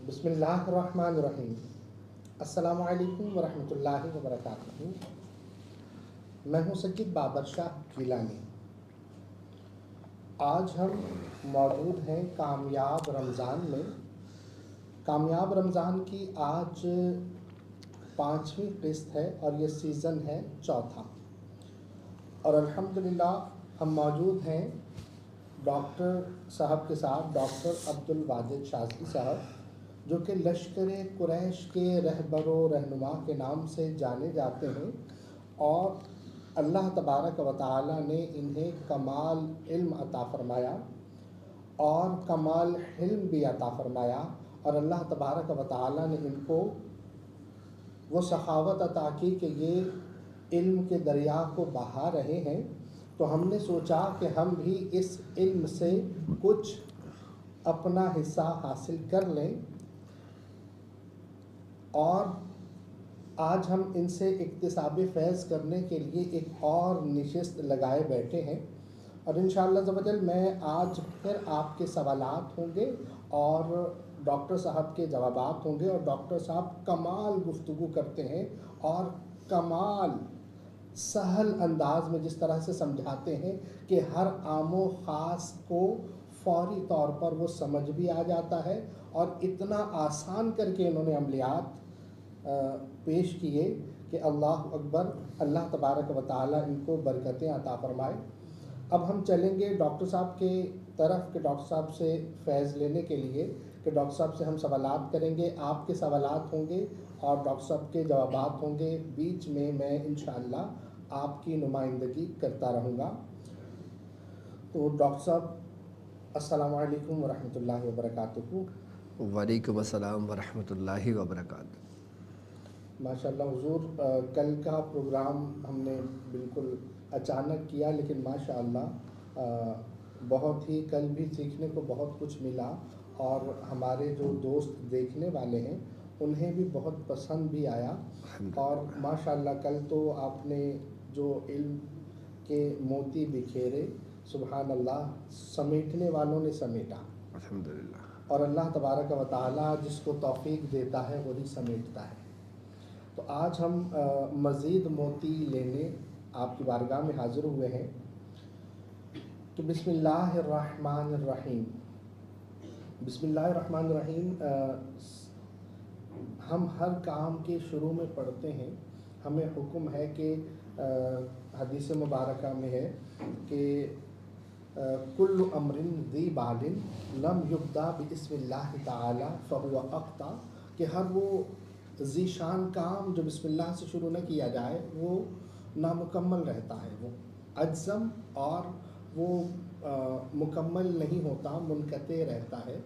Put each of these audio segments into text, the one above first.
بسم اللہ الرحمن الرحیم۔ السلام علیکم ورحمۃ اللہ وبرکاتہ۔ میں ہوں سید بابر شاہ گیلانی۔ آج ہم موجود ہیں کامیاب رمضان میں۔ کامیاب رمضان کی آج 5ویں قسط ہے اور یہ سیزن ہے 4تھا، اور الحمدللہ ہم موجود ہیں ڈاکٹر صاحب کے ساتھ، ڈاکٹر عبدالواجد شاذلی صاحب، جو کہ لشکر قریش کے رہبر و رہنما کے نام سے جانے جاتے ہیں، اور اللہ تبارک و تعالی نے انہیں کمال علم عطا فرمایا اور کمال حلم بھی عطا فرمایا، اور اللہ تبارک و تعالی نے ان کو وہ سخاوت عطا کی کہ یہ علم کے دریا کو بہا رہے ہیں۔ تو ہم نے سوچا کہ ہم بھی اس علم سے کچھ اپنا حصہ حاصل کر لیں، اور آج ہم ان سے اکتساب فیض کرنے کے لیے ایک اور نشست لگائے بیٹھے ہیں، اور انشاءاللہ عز و جل میں آج پھر آپ کے سوالات ہوں گے اور ڈاکٹر صاحب کے جوابات ہوں گے، اور ڈاکٹر صاحب کمال گفتگو کرتے ہیں اور کمال سہل انداز میں جس طرح سے سمجھاتے ہیں کہ ہر عام و خاص کو فوری طور پر وہ سمجھ بھی آ جاتا ہے، اور اتنا آسان کر کے انہوں نے عملیات پیش کیے کہ اللہ اکبر، اللہ تبارک و تعالی ان کو برکتیں عطا فرمائے۔ اب ہم چلیں گے ڈاکٹر صاحب کے طرف کہ ڈاکٹر صاحب سے فیض لینے کے لیے، کہ ڈاکٹر صاحب سے ہم سوالات کریں گے، آپ کے سوالات ہوں گے اور ڈاکٹر صاحب کے جوابات ہوں گے، بیچ میں انشاءاللہ آپ کی نمائندگی کرتا رہوں گا۔ تو ڈاکٹر صاحب السلام علیکم ورحمۃ اللہ وبرکاتہ۔ وعلیکم السلام ورحمۃ اللہ وبرکاتہ۔ ماشاءاللہ حضور، کل کا پروگرام ہم نے بالکل اچانک کیا، لیکن ماشاءاللہ بہت ہی کل بھی سیکھنے کو بہت کچھ ملا، اور ہمارے جو دوست دیکھنے والے ہیں انہیں بھی بہت پسند بھی آیا، اور ماشاءاللہ کل تو آپ نے جو علم کے موتی بکھیرے، سبحان اللہ، سمیٹنے والوں نے سمیٹا، الحمدللہ، اور اللہ تبارک و تعالی جس کو توفیق دیتا ہے وہی سمیٹتا ہے۔ تو آج ہم مزید موتی لینے آپ کی بارگاہ میں حاضر ہوئے ہیں کہ بسم اللہ الرحمن الرحیم۔ بسم اللہ الرحمن الرحیم ہم ہر کام کے شروع میں پڑھتے ہیں۔ ہمیں حکم ہے کہ حدیث مبارکہ میں ہے کہ کل امر ذی بال لم یبدا بسم اللہ تعالی فہو اخطا، کہ ہر وہ ذی شان کام جو بسم اللہ سے شروع نہ کیا جائے وہ نامکمل رہتا ہے، وہ اجزم اور وہ مکمل نہیں ہوتا، منقطع رہتا ہے،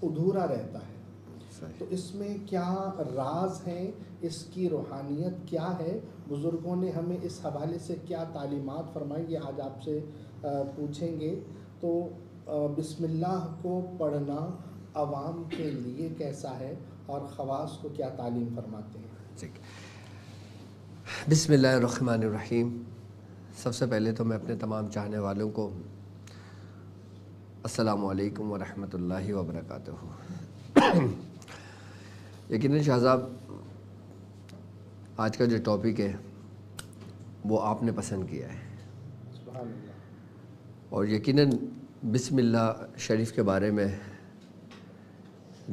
ادھورا رہتا ہے۔ تو اس میں کیا راز ہیں، اس کی روحانیت کیا ہے، بزرگوں نے ہمیں اس حوالے سے کیا تعلیمات فرمائی، یہ آج آپ سے پوچھیں گے۔ تو بسم اللہ کو پڑھنا عوام کے لیے کیسا ہے اور خواص کو کیا تعلیم فرماتے ہیں؟ بسم اللہ الرحمن الرحیم۔ سب سے پہلے تو میں اپنے تمام چاہنے والوں کو السلام علیکم ورحمۃ اللہ وبرکاتہ۔ یقیناً شاہ صاحب، آج کا جو ٹاپک ہے وہ آپ نے پسند کیا ہے، سبحان اللہ۔ اور یقیناً بسم اللہ شریف کے بارے میں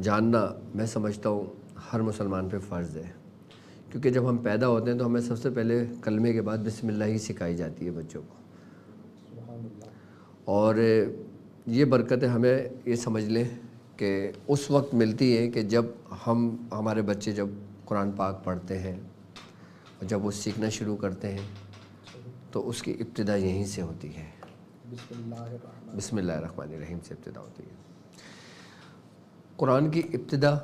جاننا میں سمجھتا ہوں ہر مسلمان پہ فرض ہے، کیونکہ جب ہم پیدا ہوتے ہیں تو ہمیں سب سے پہلے کلمے کے بعد بسم اللہ ہی سکھائی جاتی ہے بچوں کو، سبحان اللہ۔ اور یہ برکتیں ہمیں یہ سمجھ لیں کہ اس وقت ملتی ہیں کہ جب ہمارے بچے جب قرآن پاک پڑھتے ہیں اور جب وہ سیکھنا شروع کرتے ہیں تو اس کی ابتدا یہیں سے ہوتی ہے، بسم اللہ الرحمن الرحیم سے ابتدا ہوتی ہے۔ قرآن کی ابتدا،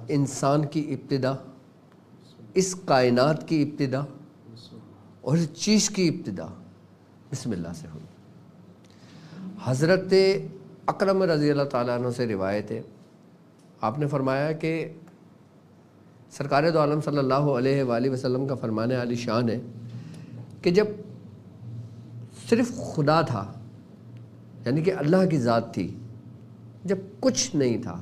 انسان کی ابتدا، اس کائنات کی ابتدا اور اس چیز کی ابتدا بسم اللہ سے ہوئی۔ حضرت اکرم رضی اللہ تعالیٰ عنہ سے روایت ہے، آپ نے فرمایا کہ سرکار دو عالم صلی اللہ علیہ وآلہ وسلم کا فرمان عالی شان ہے کہ جب صرف خدا تھا، یعنی کہ اللہ کی ذات تھی، جب کچھ نہیں تھا،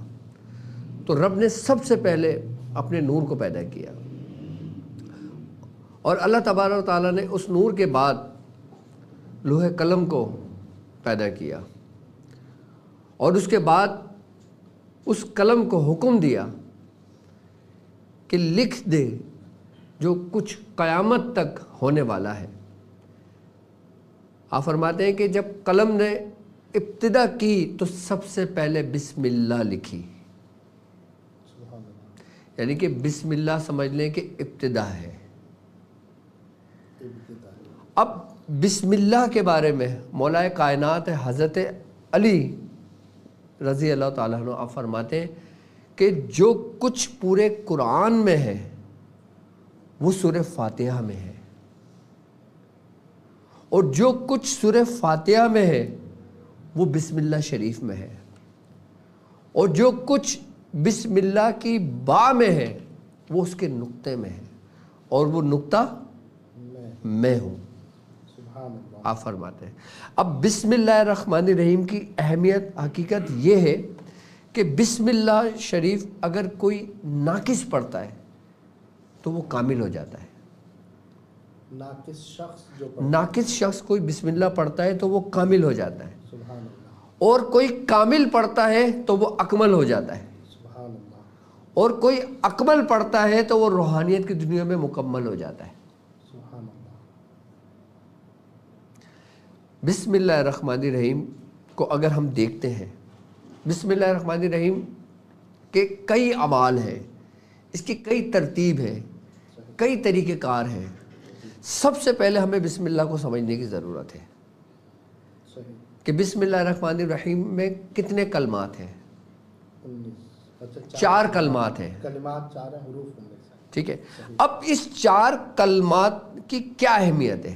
تو رب نے سب سے پہلے اپنے نور کو پیدا کیا، اور اللہ تبارک و تعالیٰ نے اس نور کے بعد لوح قلم کو پیدا کیا، اور اس کے بعد اس قلم کو حکم دیا کہ لکھ دے جو کچھ قیامت تک ہونے والا ہے۔ آپ فرماتے ہیں کہ جب قلم نے ابتدا کی تو سب سے پہلے بسم اللہ لکھی، یعنی کہ بسم اللہ سمجھ لیں کہ ابتدا ہے۔ اب بسم اللہ کے بارے میں مولا کائنات حضرت علی رضی اللہ تعالیٰ عنہ آپ فرماتے ہیں کہ جو کچھ پورے قرآن میں ہے وہ سورہ فاتحہ میں ہے، اور جو کچھ سورہ فاتحہ میں ہے وہ بسم اللہ شریف میں ہے، اور جو کچھ بسم اللہ کی با میں ہے وہ اس کے نقطے میں ہے، اور وہ نقطہ میں ہوں۔ آپ فرماتے ہیں اب بسم اللہ الرحمن الرحیم کی اہمیت حقیقت یہ ہے کہ بسم اللہ شریف اگر کوئی ناقص پڑھتا ہے تو وہ کامل ہو جاتا ہے۔ ناقص شخص کوئی بسم اللہ پڑھتا ہے تو وہ کامل ہو جاتا ہے، اور کوئی کامل پڑھتا ہے تو وہ اکمل ہو جاتا ہے، اور کوئی اکمل پڑھتا ہے تو وہ روحانیت کی دنیا میں مکمل ہو جاتا ہے۔ بسم اللہ الرحمن الرحیم کو اگر ہم دیکھتے ہیں، بسم اللہ الرحمن الرحیم کے کئی اعمال ہیں، اس کی کئی ترتیب ہے، کئی طریقہ کار ہیں۔ سب سے پہلے ہمیں بسم اللہ کو سمجھنے کی ضرورت ہے کہ بسم اللہ الرحمن الرحیم میں کتنے کلمات ہیں؟ 4 کلمات ہیں، ٹھیک ہے۔ اب اس 4 کلمات کی کیا اہمیت ہے؟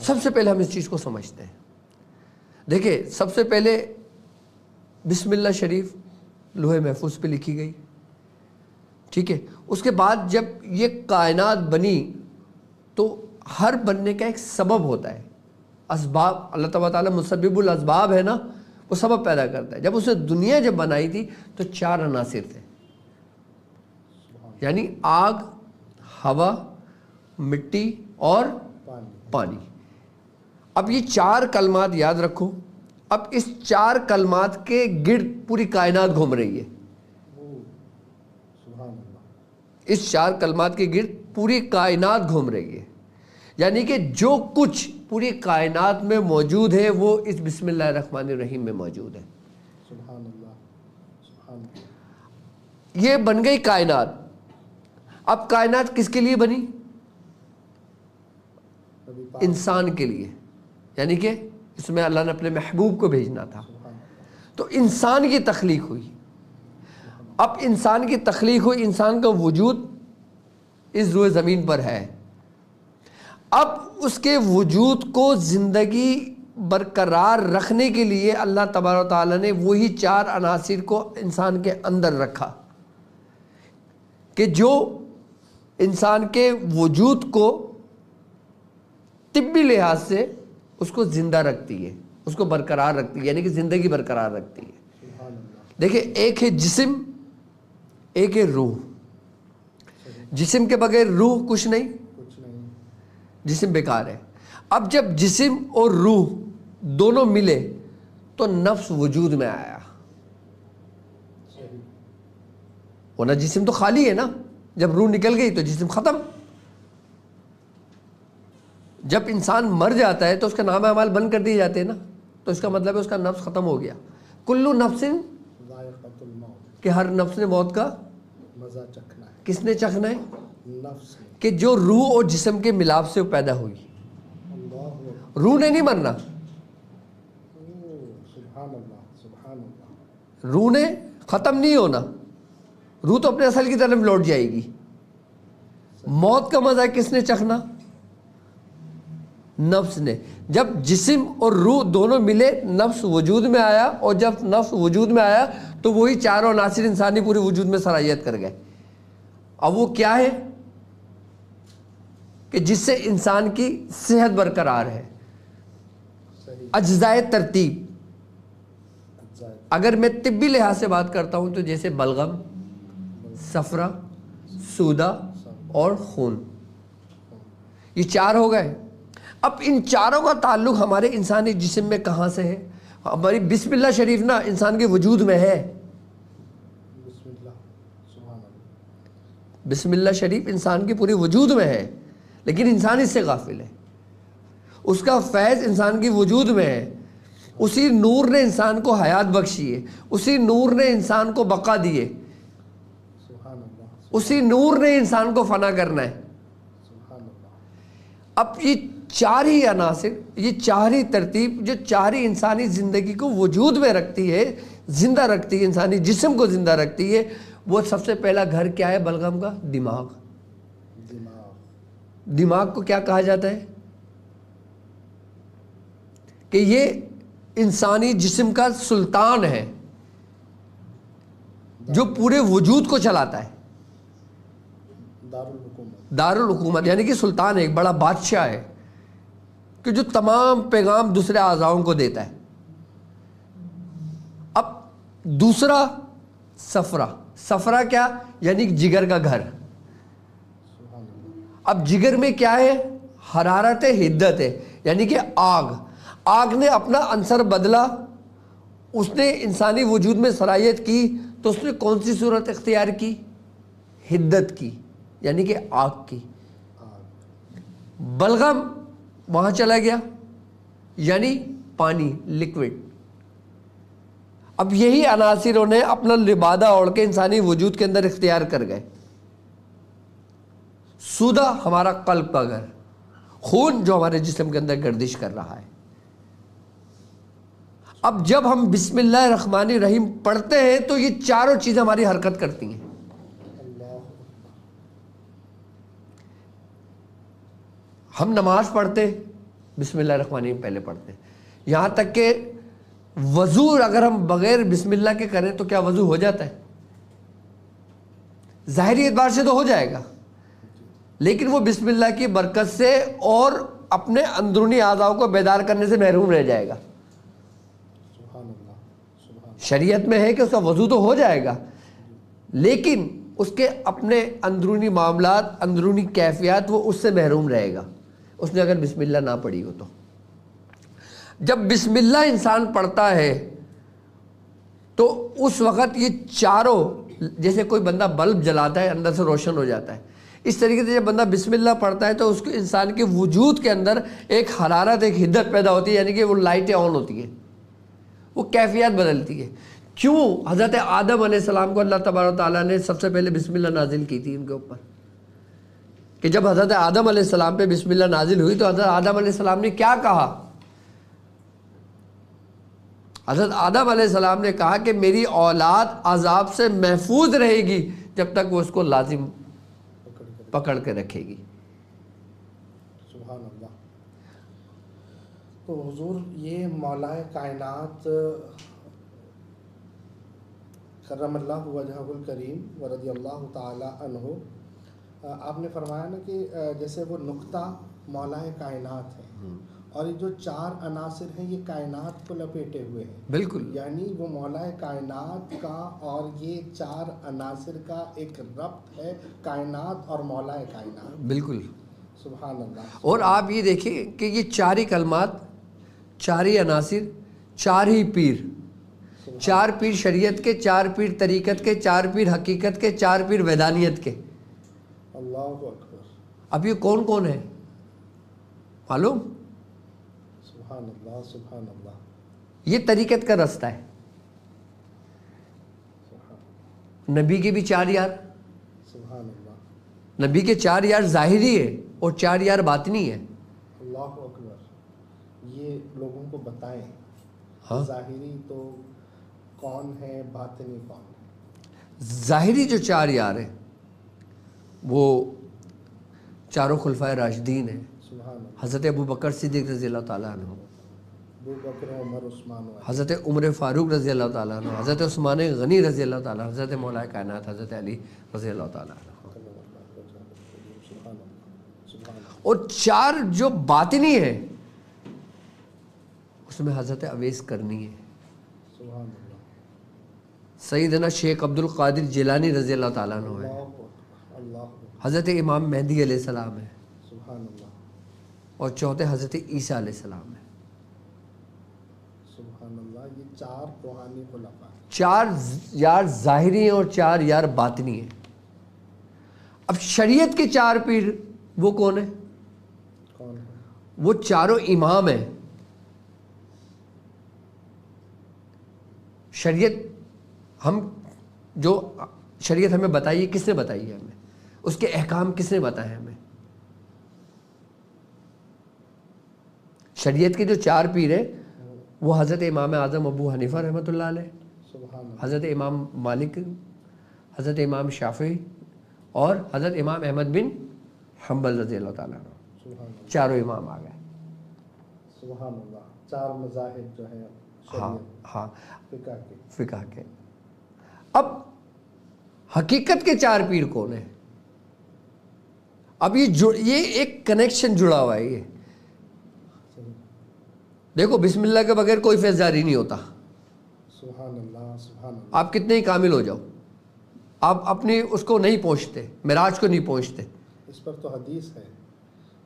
سب سے پہلے ہم اس چیز کو سمجھتے ہیں۔ دیکھیں، سب سے پہلے بسم اللہ شریف لوح محفوظ پہ لکھی گئی، ٹھیک ہے۔ اس کے بعد جب یہ کائنات بنی تو ہر بننے کا ایک سبب ہوتا ہے، اسباب۔ اللہ تعالیٰ مسبب الاسباب ہے نا، وہ سبب پیدا کرتا ہے۔ جب اس نے دنیا جب بنائی تھی تو 4 عناصر تھے، یعنی آگ، ہوا، مٹی اور پانی۔ اب یہ 4 کلمات یاد رکھو۔ اب اس 4 کلمات کے گرد پوری کائنات گھوم رہی ہے، اس 4 کلمات کے گرد پوری کائنات گھوم رہی ہے، یعنی کہ جو کچھ پوری کائنات میں موجود ہے وہ اس بسم اللہ الرحمن الرحیم میں موجود ہے۔ یہ بن گئی کائنات۔ اب کائنات کس کے لیے بنی؟ انسان کے لیے، یعنی کہ اس میں اللہ نے اپنے محبوب کو بھیجنا تھا، تو انسان کی تخلیق ہوئی۔ اب انسان کی تخلیق ہوئی، انسان کا وجود اس روئے زمین پر ہے۔ اب اس کے وجود کو زندگی برقرار رکھنے کے لیے اللہ تبارک و تعالیٰ نے وہی 4 عناصر کو انسان کے اندر رکھا کہ جو انسان کے وجود کو طبی لحاظ سے اس کو زندہ رکھتی ہے، اس کو برقرار رکھتی ہے، یعنی کہ زندگی برقرار رکھتی ہے۔ دیکھیں، ایک ہے جسم، ایک ہے روح۔ جسم کے بغیر روح کچھ نہیں، جسم بیکار ہے۔ اب جب جسم اور روح دونوں ملے تو نفس وجود میں آیا، ورنہ جسم تو خالی ہے نا۔ جب روح نکل گئی تو جسم ختم۔ جب انسان مر جاتا ہے تو اس کا نام اعمال بند کر دیے جاتے ہیں نا، تو اس کا مطلب ہے اس کا نفس ختم ہو گیا۔ کلو نفس، کہ ہر نفس نے موت کا مزہ چکھنا ہے۔ کس نے چکھنا ہے؟ نفس نے، کہ جو روح اور جسم کے ملاپ سے پیدا ہوئی۔ روح نے نہیں مرنا، روح نے ختم نہیں ہونا، روح تو اپنے اصل کی طرف لوٹ جائے گی۔ موت کا مزہ کس نے چکھنا؟ نفس نے۔ جب جسم اور روح دونوں ملے نفس وجود میں آیا، اور جب نفس وجود میں آیا تو وہی 4 عناصر انسانی پورے وجود میں صلاحیت کر گئے۔ اب وہ کیا ہے کہ جس سے انسان کی صحت برقرار ہے؟ اجزائے ترتیب۔ اگر میں طبی لحاظ سے بات کرتا ہوں تو جیسے بلغم، صفرا، سودا اور خون، یہ 4 ہو گئے۔ اب ان چاروں کا تعلق ہمارے انسانی جسم میں کہاں سے ہے؟ ہماری بسم اللہ شریف نا انسان کے وجود میں ہے۔ بسم اللہ شریف انسان کی پوری وجود میں ہے، لیکن انسان اس سے غافل ہے۔ اس کا فیض انسان کی وجود میں ہے۔ اسی نور نے انسان کو حیات بخشی ہے، اسی نور نے انسان کو بقا دی ہے، اسی نور نے انسان کو فنا کرنا ہے۔ اب یہ 4 ہی عناصر، یہ 4 ہی ترتیب جو 4 ہی انسانی زندگی کو وجود میں رکھتی ہے، زندہ رکھتی ہے، انسانی جسم کو زندہ رکھتی ہے، وہ سب سے پہلا گھر کیا ہے بلغم کا؟ دماغ۔ دماغ کو کیا کہا جاتا ہے؟ کہ یہ انسانی جسم کا سلطان ہے جو پورے وجود کو چلاتا ہے۔ دارالحکومت یعنی کہ سلطان ہے، ایک بڑا بادشاہ ہے کہ جو تمام پیغام دوسرے اعضاؤں کو دیتا ہے۔ اب دوسرا صفرا، صفرا کیا؟ یعنی جگر کا گھر۔ اب جگر میں کیا ہے؟ حرارت حدت ہے، یعنی کہ آگ۔ آگ نے اپنا عنصر بدلا، اس نے انسانی وجود میں صلاحیت کی، تو اس نے کون سی صورت اختیار کی؟ حدت کی، یعنی کہ آگ کی۔ بلغم وہاں چلا گیا، یعنی پانی، لکوڈ۔ اب یہی عناصر انہیں اپنا لبادہ اوڑھ کے انسانی وجود کے اندر اختیار کر گئے۔ سودا ہمارا قلب کا گھر، خون جو ہمارے جسم کے اندر گردش کر رہا ہے۔ اب جب ہم بسم اللہ الرحمن الرحیم پڑھتے ہیں تو یہ 4 چیزیں ہماری حرکت کرتی ہیں۔ ہم نماز پڑھتے بسم اللہ الرحمن الرحیم پہلے پڑھتے ہیں، یہاں تک کہ وضو اگر ہم بغیر بسم اللہ کے کریں تو کیا وضو ہو جاتا ہے؟ ظاہری اعتبار سے تو ہو جائے گا، لیکن وہ بسم اللہ کی برکت سے اور اپنے اندرونی اعضاء کو بیدار کرنے سے محروم رہ جائے گا۔ شریعت میں ہے کہ اس کا وضو تو ہو جائے گا، لیکن اس کے اپنے اندرونی معاملات، اندرونی کیفیات، وہ اس سے محروم رہے گا اس نے اگر بسم اللہ نہ پڑھی ہو تو۔ جب بسم اللہ انسان پڑھتا ہے تو اس وقت یہ 4، جیسے کوئی بندہ بلب جلاتا ہے اندر سے روشن ہو جاتا ہے، اس طریقے سے جب بندہ بسم اللہ پڑھتا ہے تو اس کو انسان کے وجود کے اندر ایک حرارت، ایک حدت پیدا ہوتی ہے، یعنی کہ وہ لائٹیں آن ہوتی ہیں، وہ کیفیت بدلتی ہے۔ کیوں؟ حضرت آدم علیہ السلام کو اللہ تبارک و تعالیٰ نے سب سے پہلے بسم اللہ نازل کی تھی ان کے اوپر، کہ جب حضرت آدم علیہ السلام پہ بسم اللہ نازل ہوئی تو حضرت آدم علیہ السلام نے کیا کہا؟ حضرت آدم علیہ السلام نے کہا کہ میری اولاد عذاب سے محفوظ رہے گی جب تک وہ اس کو لازم پکڑ کے رکھے گی۔ سبحان اللہ۔ تو حضور یہ مولا کائنات کرم اللہ وجہہ الکریم ورضی اللہ تعالی عنہ، آپ نے فرمایا نا کہ جیسے وہ نقطہ مولا کائنات ہے، اور یہ جو 4 عناصر ہیں یہ کائنات کو لپیٹے ہوئے ہیں۔ بالکل، یعنی وہ مولا کائنات کا اور یہ 4 عناصر کا ایک ربط ہے، کائنات اور مولا کائنات۔ بالکل، سبحان اللہ۔ اور آپ یہ دیکھیں کہ یہ 4 ہی کلمات، 4 ہی عناصر، 4 ہی پیر، 4 پیر شریعت کے، 4 پیر طریقت کے، 4 پیر حقیقت کے، 4 پیر ویدانیت کے۔ اللہ اکبر۔ اب یہ کون کون ہے معلوم؟ سبحان اللہ، سبحان اللہ۔ یہ طریقت کا رستہ ہے۔ نبی کے بھی 4 یار، سبحان اللہ۔ نبی کے 4 یار ظاہری ہے اور 4 یار باطنی ہے۔ اللہ اکبر۔ یہ لوگوں کو بتائیں، ہاں، ظاہری تو کون ہے، باطنی کون ہے؟ ظاہری جو 4 یار ہیں وہ 4 خلفائے راشدین ہیں، سبحان اللہ۔ حضرت ابو بکر صدیق رضی اللہ تعالیٰ عنہ، ابو بکر، عمر، عثمان و علی۔ حضرت عمر فاروق رضی اللہ تعالیٰ عنہ، حضرت عثمان غنی رضی اللہ تعالیٰ عنہ، حضرت مولا کائنات حضرت علی رضی اللہ تعالیٰ عنہ۔ سبحان اللہ، سبحان اللہ۔ اور 4 جو باطنی ہے اس میں حضرت اویس کرنی ہے، سبحان اللہ. سیدنا شیخ عبد القادر جیلانی رضی اللہ تعالیٰ عنہ ہے. اللہ اکبر. اللہ اکبر. حضرت امام مہدی علیہ السلام ہے. سبحان اللہ. اور چوتھے حضرت عیسیٰ علیہ السلام ہے. سبحان اللہ. یہ 4 روحانی خلفاء ہیں. 4 یار ظاہری ہیں اور 4 یار باطنی ہیں. اب شریعت کے 4 پیر وہ کون ہیں؟ کون ہے؟ وہ چاروں امام ہیں. شریعت جو شریعت ہمیں بتائی ہے، کس نے بتائی ہے ہمیں؟ اس کے احکام کس نے بتائے ہیں ہمیں؟ شریعت کے جو 4 پیر ہیں وہ حضرت امام اعظم ابو حنیفہ رحمۃ اللہ علیہ، سبحان اللہ. حضرت امام مالک، حضرت امام شافعی اور حضرت امام احمد بن حنبل رضی اللہ تعالیٰ عنہ. سبحان اللہ. چاروں امام آ گئے. سبحان اللہ. 4 مذاہب جو ہیں ہاں شریعت ہاں فقہ کے. فقہ کے. اب حقیقت کے 4 پیر کون ہیں؟ اب یہ ایک کنیکشن جڑا ہوا ہے. یہ صحیح. دیکھو بسم اللہ کے بغیر کوئی فیض جاری نہیں ہوتا. سبحان اللہ. سبحان اللہ. آپ کتنے ہی کامل ہو جاؤ، آپ اپنی اس کو نہیں پہنچتے، معراج کو نہیں پہنچتے. اس پر تو حدیث ہے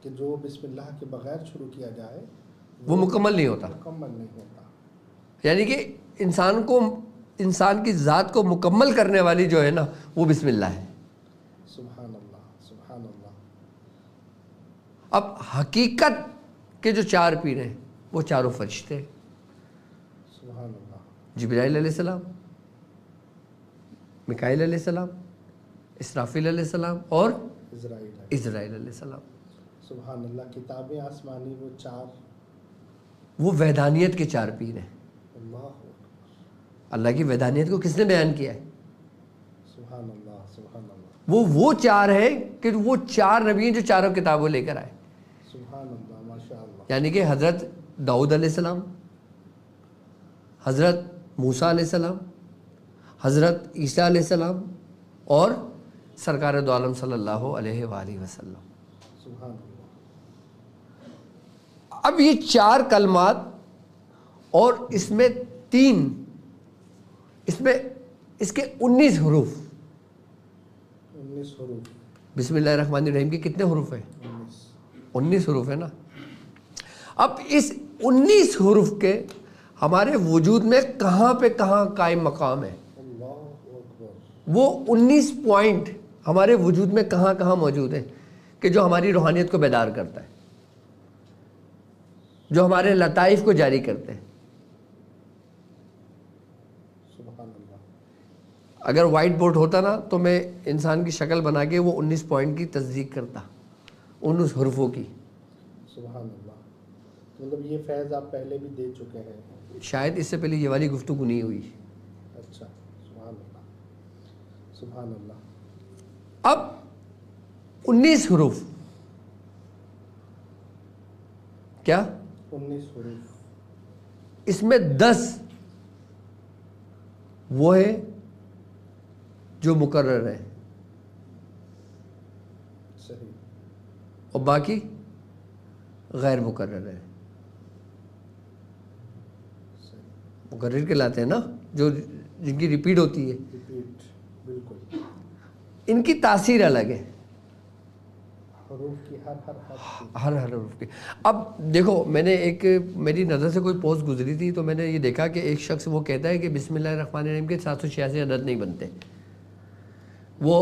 کہ جو بسم اللہ کے بغیر شروع کیا جائے وہ مکمل نہیں ہوتا. مکمل نہیں ہوتا. یعنی کہ انسان کی ذات کو مکمل کرنے والی جو ہے نا وہ بسم اللہ ہے. سبحان اللہ. سبحان اللہ. اب حقیقت کے جو 4 پیر ہیں وہ چاروں فرشتے، سبحان اللہ. جبرائیل علیہ السلام، میکائیل علیہ السلام، اسرافیل علیہ السلام اور اسرائیل. اسرائیل علیہ السلام. سبحان اللہ. کتابیں آسمانی وہ 4. وہ وحدانیت کے 4 پیر ہیں. اللہ اکبر. اللہ کی وحدانیت کو کس نے بیان کیا ہے؟ سبحان اللہ. سبحان اللہ. وہ 4 ہیں کہ وہ 4 نبی ہیں جو چاروں کتابوں لے کر آئے. سبحان اللہ. ماشاء اللہ. یعنی کہ حضرت داؤد علیہ السلام، حضرت موسیٰ علیہ السلام، حضرت عیسیٰ علیہ السلام اور سرکار دو عالم صلی اللہ علیہ وآلہ وسلم. سبحان اللہ. اب یہ 4 کلمات اور اس میں 3 اس کے 19 حروف. 19 حروف. بسم اللہ الرحمن الرحیم کے کتنے حروف ہیں؟ 19 حروف ہے نا. اب اس 19 حروف کے ہمارے وجود میں کہاں پہ کہاں قائم مقام ہے؟ اللہ اکبر. وہ 19 پوائنٹ ہمارے وجود میں کہاں کہاں موجود ہیں کہ جو ہماری روحانیت کو بیدار کرتا ہے، جو ہمارے لطائف کو جاری کرتے ہیں. سبحان اللہ. اگر وائٹ بورڈ ہوتا نا تو میں انسان کی شکل بنا کے وہ 19 پوائنٹ کی تصدیق کرتا، 19 حروفوں کی. سبحان اللہ. مطلب یہ فیض آپ پہلے بھی دے چکے ہیں. شاید اس سے پہلے یہ والی گفتگو نہیں ہوئی. اچھا. سبحان اللہ. سبحان اللہ. اب 19 حروف کیا؟ 19 حروف. اس میں 10 وہ ہے جو مقرر ہے صحیح. اور باقی غیر مقرر ہے. صحیح. مقرر کہلاتے ہیں نا جو جن کی ریپیٹ ہوتی ہے. ریپیٹ. بالکل. ان کی تاثیر الگ ہے حروف کی ہر حرف کی. ہر حروف کی. اب دیکھو میں نے میری نظر سے کوئی پوسٹ گزری تھی تو میں نے یہ دیکھا کہ ایک شخص وہ کہتا ہے کہ بسم اللہ الرحمن الرحیم کے 786 عدد نہیں بنتے، وہ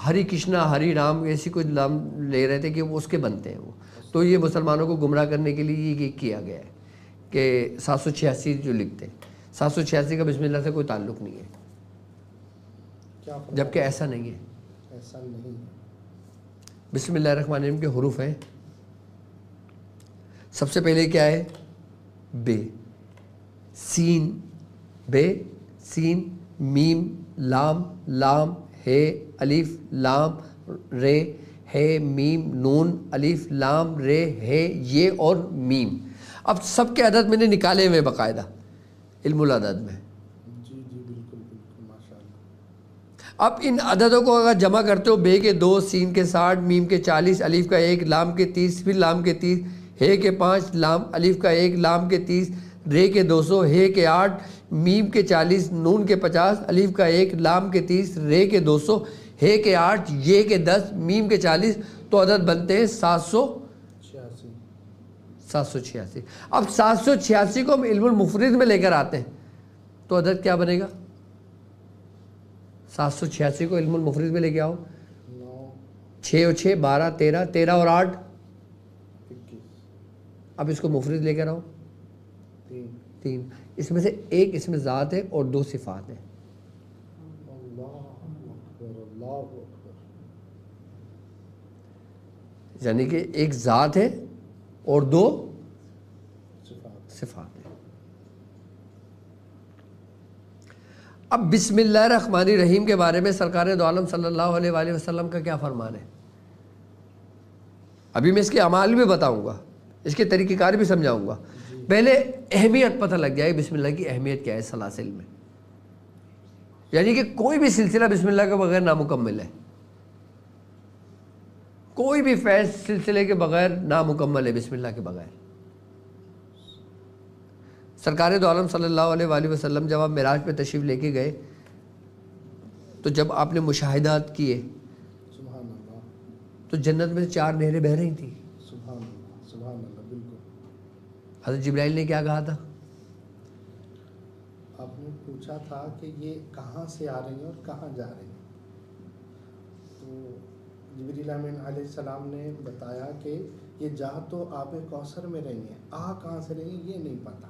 ہری کرشنا ہری رام ایسی کوئی نام لے رہے تھے کہ وہ اس کے بنتے ہیں. وہ تو یہ مسلمانوں کو گمراہ کرنے کے لیے یہ کیا گیا ہے کہ 786 جو لکھتے ہیں، 786 کا بسم اللہ سے کوئی تعلق نہیں ہے، جبکہ ایسا نہیں ہے. ایسا نہیں ہے. بسم اللہ الرحمن الرحیم کے حروف ہیں. سب سے پہلے کیا ہے؟ بے، سین، بے، سین، میم، لام، لام، ہے، الف، لام، رے، ہے، میم، نون، الف، لام، رے، ہے، یہ اور میم. اب سب کے عدد میں نے نکالے ہوئے باقاعدہ علم العدد میں. جی جی بالکل بالکل ماشاء اللہ. اب ان عددوں کو اگر جمع کرتے ہو، بے کے 2، سین کے 60، میم کے 40، الف کا 1، لام کے 30، پھر لام کے 30، ہے کے 5، لام الف کا 1، لام کے 30، رے کے 200 ہے کے 8 میم کے 40 نون کے 50 الف کا 1 لام کے 30 رے کے 200 ہے کے 8 یہ کے 10 میم کے 40 تو عدد بنتے ہیں 786۔ اب 786 کو ہم علم المفرد میں لے کر آتے ہیں تو عدد کیا بنے گا؟ 786 کو علم المفرد میں لے کے آؤ، 6 اور 6 12 13 13 اور 8 اب اس کو مفرد لے کر آؤ 3، اس میں سے ایک اس میں ذات ہے اور 2 صفات ہیں۔ یعنی کہ ایک ذات ہے اور 2 صفات ہیں۔ اب بسم اللہ الرحمن الرحیم کے بارے میں سرکار دو عالم صلی اللہ علیہ وآلہ وسلم کا کیا فرمان ہے؟ ابھی میں اس کے اعمال بھی بتاؤں گا، اس کے طریقہ کار بھی سمجھاؤں گا، پہلے اہمیت پتہ لگ جائے بسم اللہ کی اہمیت کیا ہے سلاسل میں۔ یعنی کہ کوئی بھی سلسلہ بسم اللہ کے بغیر نامکمل ہے، کوئی بھی فیض سلسلے کے بغیر نامکمل ہے بسم اللہ کے بغیر۔ سرکار دو عالم صلی اللہ علیہ وآلہ وسلم جب آپ معراج پہ تشریف لے کے گئے تو جب آپ نے مشاہدات کیے تو جنت میں 4 نہریں بہہ رہی تھیں۔ سبحان اللہ، بالکل۔ حضرت جبرائیل نے کیا کہا تھا؟ آپ نے پوچھا تھا کہ یہ کہاں سے آ رہی ہیں اور کہاں جا رہی ہیں، تو جبریل امین علیہ السلام نے بتایا کہ یہ جا تو آب کوثر میں رہی ہیں، آ کہاں سے رہی ہیں یہ نہیں پتا۔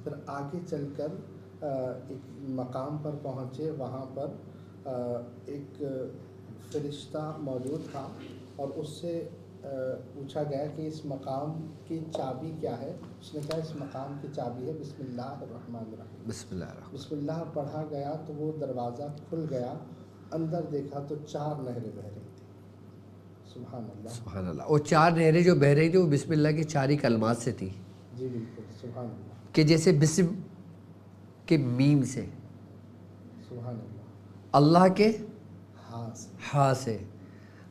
پھر آگے چل کر ایک مقام پر پہنچے، وہاں پر ایک فرشتہ موجود تھا اور اس سے پوچھا گیا کہ اس مقام کی چابی کیا ہے؟ اس نے کہا اس مقام کی چابی ہے بسم اللہ الرحمن الرحیم۔ بسم اللہ پڑھا گیا تو وہ دروازہ کھل گیا، اندر دیکھا تو 4 نہریں بہہ رہی تھیں۔ سبحان اللہ، سبحان اللہ۔ اور 4 نہریں جو بہہ رہی تھیں وہ بسم اللہ کے 4 ہی کلمات سے تھی۔ جی بالکل، سبحان اللہ، کہ جیسے بسم کے میم سے، سبحان اللہ، اللہ کے ہاں ہا سے،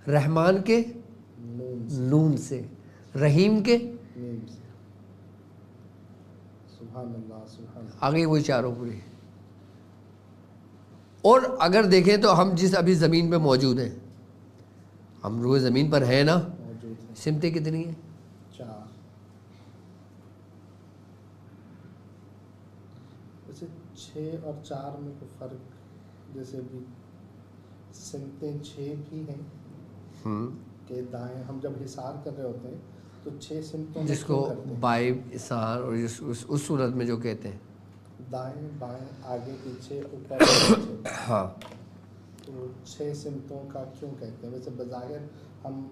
رحمان کے نون سے، رحیم کے میم سے۔ سبحان اللہ، سبحان اللہ، آگے وہی 4 پوری۔ اور اگر دیکھیں تو ہم جس ابھی زمین پہ موجود ہیں، ہم روئے زمین پر ہیں نا، موجود ہے سمتیں کتنی ہیں؟ 4۔ ویسے 6 اور 4 میں کوئی فرق، جیسے بھی سمتیں 6 بھی ہیں کہ دائیں ہم جب حصار کر رہے ہوتے ہیں تو 6 سمتوں جس کو بائیں اثار اور اس صورت میں جو کہتے ہیں دائیں بائیں آگے پیچھے اوپر نیچے، ہاں، تو 6 سمتوں کا کیوں کہتے ہیں؟ ویسے بظاہر ہم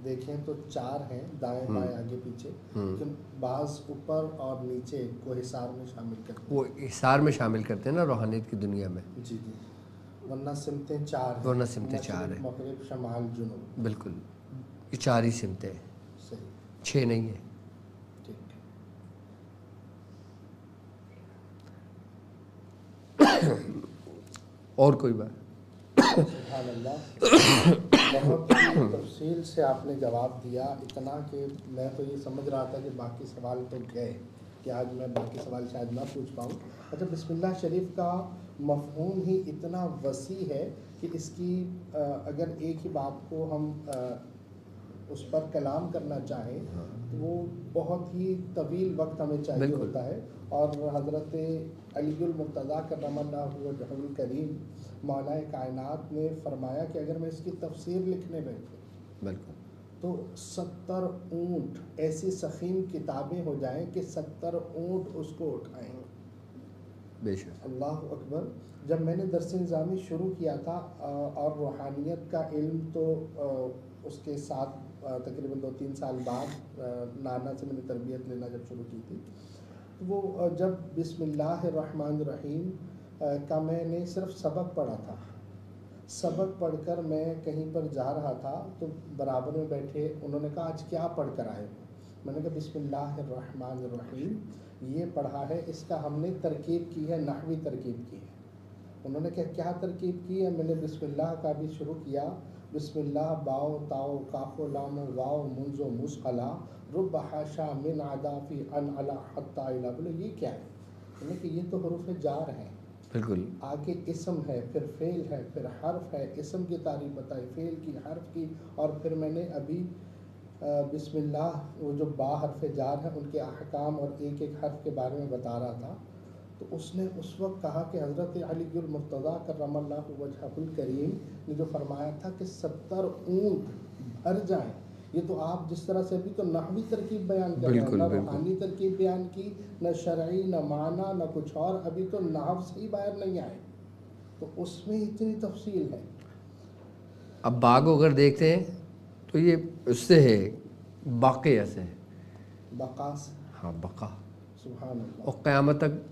دیکھیں تو 4 ہیں، دائیں بائیں آگے پیچھے، لیکن بعض اوپر اور نیچے کو حصار میں شامل کرتے ہیں، وہ حصار میں شامل کرتے ہیں نا روحانیت کی دنیا میں۔ جی جی، ورنہ سمتیں 4 ہیں، ورنہ سمتیں 4 ہیں، مغرب شمال جنوب، بالکل یہ 4 ہی سمتیں ہیں، صحیح، 6 نہیں ہیں۔ ٹھیک ہے۔ اور کوئی بات؟ سبحان اللہ، بہت ہی تفصیل سے آپ نے جواب دیا، اتنا کہ میں تو یہ سمجھ رہا تھا کہ باقی سوال تو گئے، کہ آج میں باقی سوال شاید نہ پوچھ پاؤں۔ اچھا، بسم اللہ شریف کا مفہوم ہی اتنا وسیع ہے کہ اس کی اگر ایک ہی بات کو ہم اس پر کلام کرنا چاہیں تو وہ بہت ہی طویل وقت ہمیں چاہیے ہوتا ہے، اور حضرت علی المرتضیٰ کرم اللہ وجہہ الکریم مولا کائنات نے فرمایا کہ اگر میں اس کی تفسیر لکھنے بیٹھوں بالکل تو 70 اونٹ ایسی سخیم کتابیں ہو جائیں کہ 70 اونٹ اس کو اٹھائیں۔ بے شک، اللہ اکبر۔ جب میں نے درس نظامی شروع کیا تھا اور روحانیت کا علم تو اس کے ساتھ تقریباً 2-3 سال بعد نانا سے میں نے تربیت لینا جب شروع کی تھی، وہ جب بسم اللہ الرحمن الرحیم کا میں نے صرف سبق پڑھا تھا، سبق پڑھ کر میں کہیں پر جا رہا تھا تو برابر میں بیٹھے انہوں نے کہا آج کیا پڑھ کر آئے؟ میں نے کہا بسم اللہ الرحمن الرحیم یہ پڑھا ہے، اس کا ہم نے ترکیب کی ہے، نحوی ترکیب کی ہے۔ انہوں نے کہا کیا ترکیب کی ہے؟ میں نے بسم اللہ کا بھی شروع کیا بسم اللہ باؤ تاؤ کاف و لام و واؤ منز و مسقلا رب حاشا من عدافی ان علا حتی علا. بولے یہ کیا ہے؟ یعنی کہ یہ تو حروف جار ہیں. بالکل. آگے اسم ہے، پھر فعل ہے، پھر حرف ہے. اسم کی تعریف بتائی، فعل کی، حرف کی، اور پھر میں نے ابھی بسم اللہ وہ جو با حرف جار ہیں ان کے احکام اور ایک ایک حرف کے بارے میں بتا رہا تھا. تو اس نے اس وقت کہا کہ حضرت علی المرتضیٰ کرم اللہ وجہہ الکریم نے جو فرمایا تھا کہ 70 اونٹ بھر جائیں. یہ تو آپ جس طرح سے ابھی تو نحوی ترکیب بیان کر رہے ہیں، نہ روحانی ترکیب بیان کی، نہ شرعی، نہ معنی، نہ کچھ اور. ابھی تو نحو سے ہی باہر نہیں آئے، تو اس میں اتنی تفصیل ہے. اب با کو اگر دیکھتے ہیں تو یہ اس سے ہے، باقیہ سے ہے. بقا سے. ہاں بقا. سبحان اللہ. اور قیامت تک.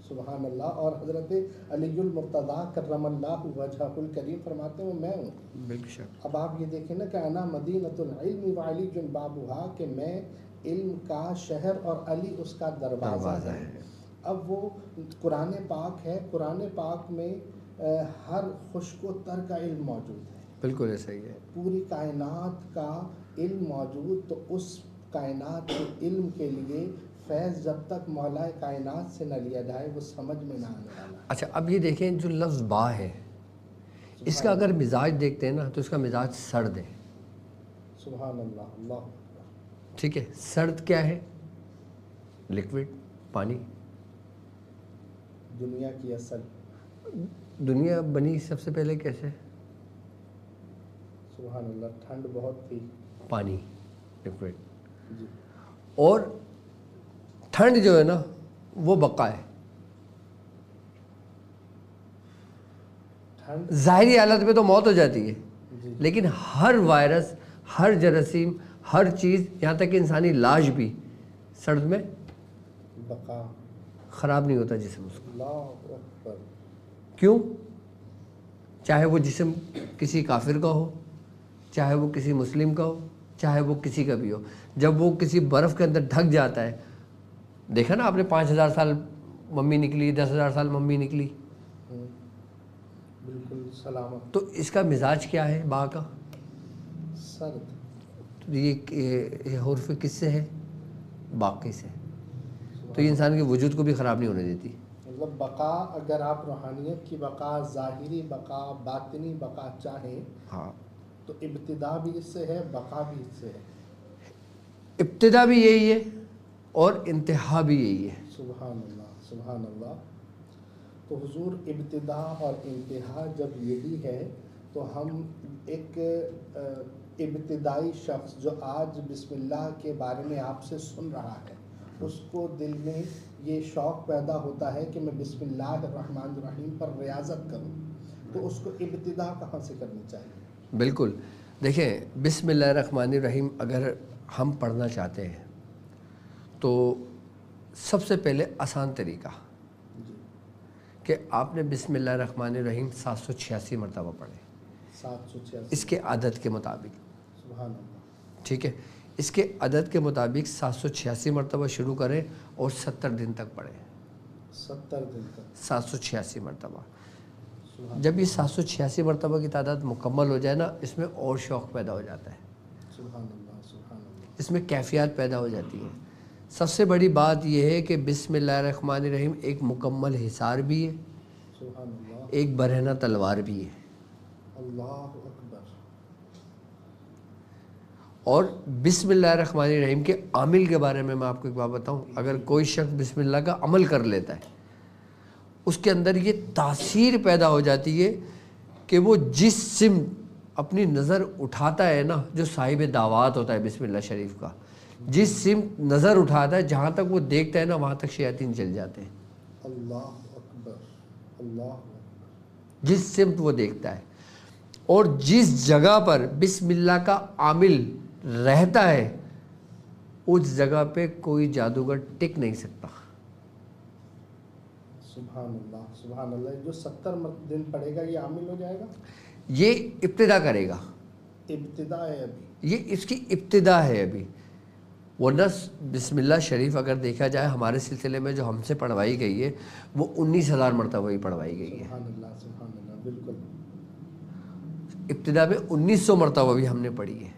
سبحان اللہ. اور حضرت علی المرتضیٰ کرم اللہ وجہہ الکریم فرماتے ہیں میں ہوں. بالکل. اب آپ یہ دیکھیں نا کہ انا مدینۃ العلم وعلی بابھا، کہ میں علم کا شہر اور علی اس کا دروازہ ہے. اب وہ قرآن پاک ہے، قرآن پاک میں ہر خشک و تر کا علم موجود ہے. بالکل ایسا ہی ہے. پوری کائنات کا علم موجود. تو اس کائنات کے علم کے لیے فیض جب تک مولا کائنات سے نہ لیا جائے وہ سمجھ میں نہ آنے والا. اچھا اب یہ دیکھیں جو لفظ با ہے اس کا اگر مزاج دیکھتے ہیں نا تو اس کا مزاج سرد ہے. سبحان اللہ. اللہ. ٹھیک ہے. سرد کیا ہے؟ لکوڈ، پانی. دنیا کی اصل. دنیا بنی سب سے پہلے کیسے؟ سبحان اللہ. ٹھنڈ بہت تھی. پانی، لکوڈ. جی. اور ٹھنڈ جو ہے نا وہ بقا ہے. ظاہری حالت میں تو موت ہو جاتی ہے، لیکن ہر وائرس، ہر جراثیم، ہر چیز، یہاں تک کہ انسانی لاش بھی سرد میں بقا، خراب نہیں ہوتا جسم اس کا. اللہ اکبر. کیوں؟ چاہے وہ جسم کسی کافر کا ہو، چاہے وہ کسی مسلم کا ہو، چاہے وہ کسی کا بھی ہو. جب وہ کسی برف کے اندر ڈھک جاتا ہے، دیکھا نا آپ نے 5000 سال ممی نکلی، 10,000 سال ممی نکلی، بالکل سلامت. تو اس کا مزاج کیا ہے با کا؟ سرد. یہ حرف کس سے ہے؟ باقی سے. تو یہ انسان کے وجود کو بھی خراب نہیں ہونے دیتی. مطلب بقا، اگر آپ روحانیت کی بقا، ظاہری بقا، باطنی بقا چاہیں، ہاں، تو ابتدا بھی اس سے ہے، بقا بھی اس سے ہے. ابتدا بھی یہی ہے اور انتہا بھی یہی ہے. سبحان اللہ. سبحان اللہ. تو حضور ابتدا اور انتہا جب یہی ہے تو ہم ایک ابتدائی شخص جو آج بسم اللہ کے بارے میں آپ سے سن رہا ہے، اس کو دل میں یہ شوق پیدا ہوتا ہے کہ میں بسم اللہ الرحمن الرحیم پر ریاضت کروں، تو اس کو ابتدا کہاں سے کرنی چاہیے؟ بالکل. دیکھیں بسم اللہ الرحمن الرحیم اگر ہم پڑھنا چاہتے ہیں تو سب سے پہلے آسان طریقہ کہ آپ نے بسم اللہ الرحمن الرحیم 786 مرتبہ پڑھیں. 786 اس کے عدد کے مطابق. سبحان اللہ. ٹھیک ہے. اس کے عدد کے مطابق 786 مرتبہ شروع کریں اور 70 دن تک پڑھیں. 70 دن تک 786 مرتبہ. جب یہ 786 مرتبہ کی تعداد مکمل ہو جائے نا، اس میں اور شوق پیدا ہو جاتا ہے. سبحان اللہ. سبحان اللہ. اس میں کیفیات پیدا ہو جاتی ہیں. سب سے بڑی بات یہ ہے کہ بسم اللہ الرحمن الرحیم ایک مکمل حصار بھی ہے، سبحان اللہ. ایک برہنہ تلوار بھی ہے. اللہ اکبر. اور بسم اللہ الرحمن الرحیم کے عامل کے بارے میں آپ کو ایک بات بتاؤں. اگر کوئی شخص بسم اللہ کا عمل کر لیتا ہے، اس کے اندر یہ تاثیر پیدا ہو جاتی ہے کہ وہ جس سمت اپنی نظر اٹھاتا ہے نا، جو صاحب دعوات ہوتا ہے بسم اللہ شریف کا، جس سمت نظر اٹھاتا ہے، جہاں تک وہ دیکھتا ہے نا وہاں تک شیاطین چل جاتے ہیں. اللہ اکبر. اللہ اکبر. جس سمت وہ دیکھتا ہے، اور جس جگہ پر بسم اللہ کا عامل رہتا ہے اس جگہ پہ کوئی جادوگر ٹک نہیں سکتا. سبحان اللہ. سبحان اللہ. جو 70 دن پڑے گا یہ عامل ہو جائے گا؟ یہ ابتدا کرے گا. ابتدا ہے ابھی. یہ اس کی ابتدا ہے ابھی. ورنہ بسم اللہ شریف اگر دیکھا جائے ہمارے سلسلے میں جو ہم سے پڑھوائی گئی ہے وہ 19,000 مرتبہ ہی پڑھوائی گئی ہے. سبحان اللہ. سبحان اللہ. بالکل. ابتدا میں 1900 مرتبہ بھی ہم نے پڑھی ہے،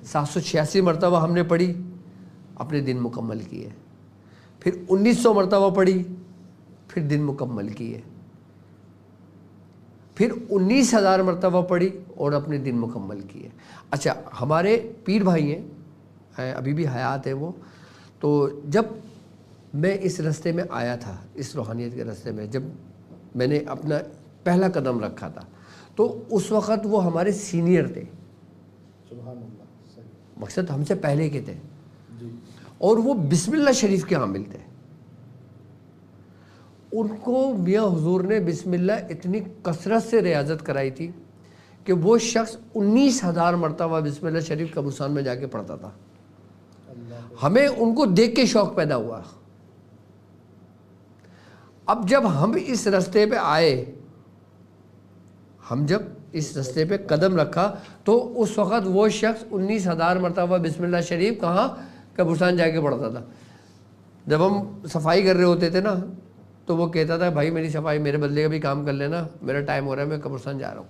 786 مرتبہ ہم نے پڑھی، اپنے دن مکمل کیے، پھر 1900 مرتبہ پڑھی، پھر دن مکمل کیے، پھر 19,000 مرتبہ پڑھی اور اپنے دن مکمل کیے۔ اچھا، ہمارے پیر بھائی ہیں، ابھی بھی حیات ہیں وہ، تو جب میں اس راستے میں آیا تھا، اس روحانیت کے راستے میں جب میں نے اپنا پہلا قدم رکھا تھا، تو اس وقت وہ ہمارے سینئر تھے، سبحان اللہ، صحیح، مقصد ہم سے پہلے کے تھے، جی، اور وہ بسم اللہ شریف کے حامل تھے۔ ان کو میاں حضور نے بسم اللہ اتنی کثرت سے ریاضت کرائی تھی کہ وہ شخص 19,000 مرتبہ بسم اللہ شریف قبرستان میں جا کے پڑھتا تھا۔ اللہ، ہمیں ان کو دیکھ کے شوق پیدا ہوا۔ اب جب ہم اس راستے پہ آئے، ہم جب اس راستے پہ قدم رکھا، تو اس وقت وہ شخص 19,000 مرتبہ بسم اللہ شریف کہاں قبرستان جا کے پڑھتا تھا۔ جب ہم صفائی کر رہے ہوتے تھے نا، تو وہ کہتا تھا بھائی میری صفائی میرے بدلے کا بھی کام کر لینا، میرا ٹائم ہو رہا ہے، میں قبرستان جا رہا ہوں۔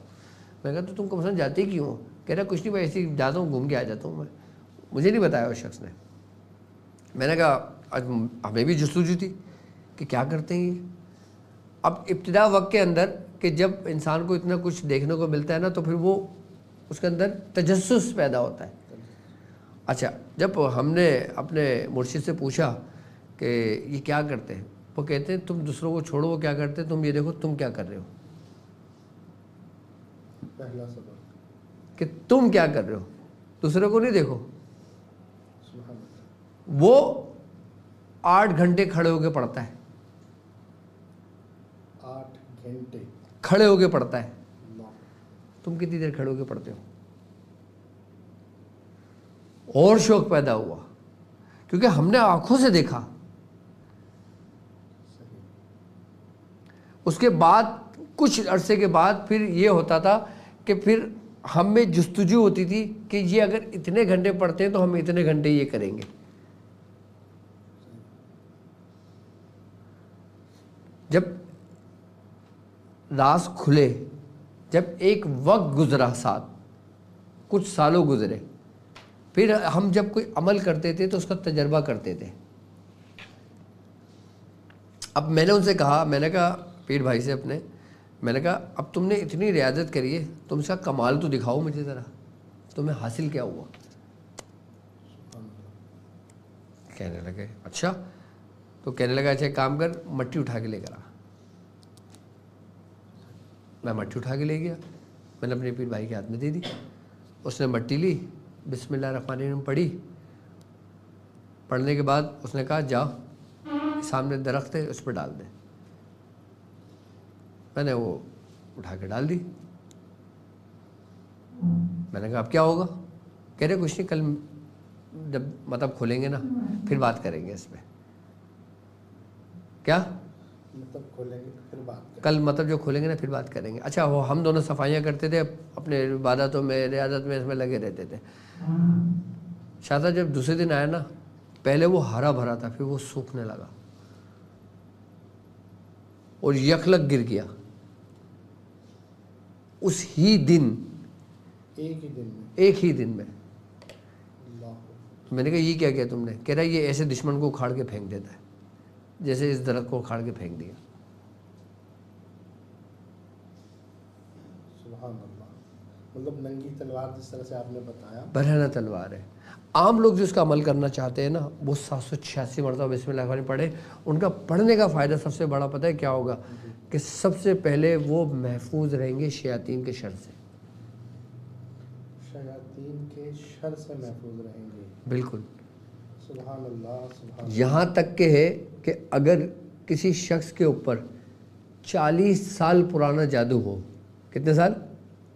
میں کہا تو تم قبرستان جاتے کیوں ہو؟ کہہ رہا کچھ نہیں بھائی، ایسے ہی جاتا ہوں، گھوم کے آ جاتا ہوں میں۔ مجھے نہیں بتایا اس شخص نے۔ میں نے کہا آج ہمیں بھی جستجو تھی کہ کیا کرتے ہیں یہ۔ اب ابتدا وقت کے اندر کہ جب انسان کو اتنا کچھ دیکھنے کو ملتا ہے نا، تو پھر وہ اس کے اندر تجسس پیدا ہوتا ہے۔ اچھا، جب ہم نے اپنے مرشد سے پوچھا کہ یہ کیا کرتے ہیں، وہ کہتے ہیں تم دوسروں کو چھوڑو وہ کیا کرتے ہیں، تم یہ دیکھو تم کیا کر رہے ہو، پہلا سبق کہ تم کیا کر رہے ہو، دوسروں کو نہیں دیکھو۔ سبحان اللہ، وہ 8 گھنٹے کھڑے ہو کے پڑھتا ہے، 8 گھنٹے کھڑے ہو کے پڑھتا ہے، اللہ، تم کتنی دیر کھڑے ہو کے پڑھتے ہو؟ اور شوق پیدا ہوا کیونکہ ہم نے آنکھوں سے دیکھا۔ صحیح، اس کے بعد کچھ عرصے کے بعد پھر یہ ہوتا تھا کہ پھر ہم میں جستجو ہوتی تھی کہ یہ اگر اتنے گھنٹے پڑھتے ہیں تو ہم اتنے گھنٹے یہ کریں گے۔ جب راز کھلے، جب ایک وقت گزرا، ساتھ کچھ سالوں گزرے، پھر ہم جب کوئی عمل کرتے تھے تو اس کا تجربہ کرتے تھے۔ اب میں نے ان سے کہا، میں نے کہا پیر بھائی سے اپنے، میں نے کہا اب تم نے اتنی ریاضت کری ہے، تم اس کا کمال تو دکھاؤ مجھے ذرا، تمہیں حاصل کیا ہوا؟ سبحان اللہ، کہنے لگے اچھا، تو کہنے لگا اچھا کام کر، مٹی اٹھا کے لے کر آ۔ میں مٹی اٹھا کے لے گیا، میں نے اپنے پیر بھائی کے ہاتھ میں دے دی، اس نے مٹی لی، بسم اللہ الرحمن الرحیم پڑھی، پڑھنے کے بعد اس نے کہا جاؤ سامنے درخت ہے اس پہ ڈال دے۔ میں نے وہ اٹھا کے ڈال دی۔ میں نے کہا اب کیا ہوگا؟ کہہ رہے کچھ نہیں، کل جب مطلب کھولیں گے نا پھر بات کریں گے اس پہ۔ کیا مطلب کھولیں گے پھر بات کریں، کل مطلب جو کھولیں گے نا پھر بات کریں گے۔ اچھا، وہ ہم دونوں صفائیاں کرتے تھے، اپنے عبادتوں میں ریاضت میں اس میں لگے رہتے تھے۔ شاہ جب دوسرے دن آیا نا، پہلے وہ ہرا بھرا تھا، پھر وہ سوکھنے لگا اور یکلک گر گیا اس ہی دن، ایک ہی دن میں، ایک ہی دن میں۔ اللہ، میں نے کہا یہ کیا کیا تم نے؟ کہہ رہا یہ ایسے دشمن کو اکھاڑ کے پھینک دیتا ہے جیسے اس درخت کو اکھاڑ کے پھینک دیا۔ سبحان اللہ، مطلب ننگی تلوار جس طرح سے آپ نے بتایا، برہنہ تلوار ہے۔ عام لوگ جو اس کا عمل کرنا چاہتے ہیں نا، وہ 786 مرتبہ بسم اللہ الرحمن الرحیم پڑھے۔ ان کا پڑھنے کا فائدہ سب سے بڑا پتہ ہے کیا ہوگا؟ کہ سب سے پہلے وہ محفوظ رہیں گے شیاطین کے شر سے۔ شیاطین کے شر سے محفوظ رہیں گے، بالکل۔ سبحان اللہ، سبحان اللہ، یہاں تک کہ ہے کہ اگر کسی شخص کے اوپر 40 سال پرانا جادو ہو، کتنے سال؟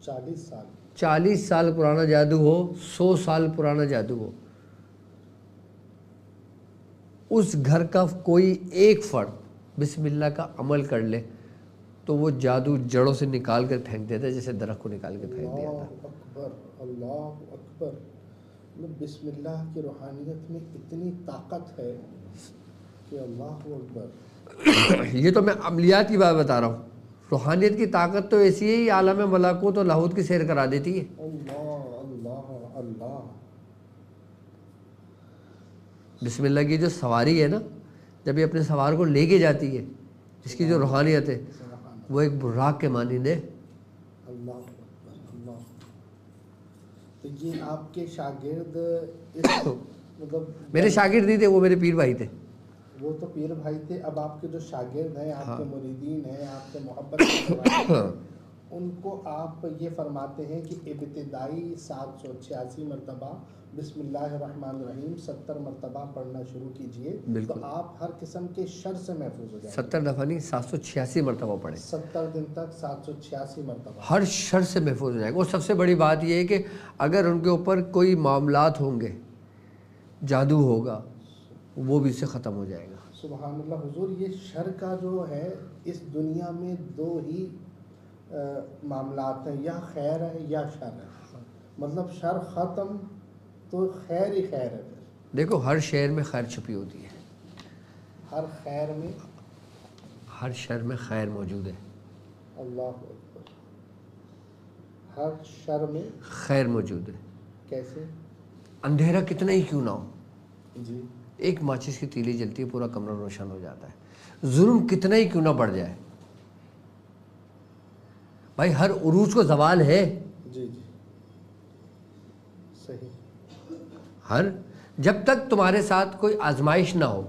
40 سال، 40 سال پرانا جادو ہو، 100 سال پرانا جادو ہو، اس گھر کا کوئی ایک فرد بسم اللہ کا عمل کر لے تو وہ جادو جڑوں سے نکال کر پھینک دیتا ہے، جیسے درخت کو نکال کے پھینک دیا تھا۔ اللہ اکبر، اللہ اکبر، مطلب بسم اللہ کی روحانیت میں اتنی طاقت ہے کہ اللہ اکبر۔ یہ تو میں عملیات کی بات بتا رہا ہوں، روحانیت کی طاقت تو ایسی ہے، عالم ملکوت و لاہوت کی سیر کرا دیتی ہے۔ اللہ اللہ اللہ۔ بسم اللہ کی جو سواری ہے نا، جب یہ اپنے سوار کو لے کے جاتی ہے، اس کی جو روحانیت ہے وہ ایک براق کے مانند ہے۔ اللہ اللہ۔ تو یہ آپ کے شاگرد اس مطلب میرے شاگرد نہیں تھے، وہ میرے پیر بھائی تھے۔ وہ تو پیر بھائی تھے، اب آپ کے جو شاگرد ہیں، آپ کے مریدین ہیں، آپ سے محبت کرنے والے ہیں، ان کو آپ یہ فرماتے ہیں کہ ابتدائی 786 مرتبہ بسم اللہ الرحمن الرحیم 70 مرتبہ پڑھنا شروع کیجئے، تو آپ ہر قسم کے شر سے محفوظ ہو جائیں گے۔ 70 دفعہ نہیں، 786 مرتبہ پڑھیں، 70 دن تک 786 مرتبہ ہر شر سے محفوظ ہو جائے گا۔ اور سب سے بڑی بات یہ ہے کہ اگر ان کے اوپر کوئی معاملات ہوں گے، جادو ہوگا، وہ بھی اس سے ختم ہو جائے گا۔ سبحان اللہ۔ حضور یہ شر کا جو ہے اس دنیا میں دو ہی معاملات ہیں، یا خیر ہے یا شر ہے، مطلب شر ختم تو خیر ہی خیر ہے۔ پھر دیکھو ہر شعر میں خیر چھپی ہوتی ہے، ہر خیر میں ہر شر میں خیر موجود ہے۔ اللہ اکبر۔ ہر شر میں خیر موجود ہے۔ کیسے؟ اندھیرا کتنا ہی کیوں نہ ہو، جی ایک ماچس کی تیلی جلتی ہے، پورا کمرہ روشن ہو جاتا ہے۔ ظلم کتنا ہی کیوں نہ بڑھ جائے، بھائی ہر عروج کو زوال ہے۔ جی جی صحیح۔ جب تک تمہارے ساتھ کوئی آزمائش نہ ہو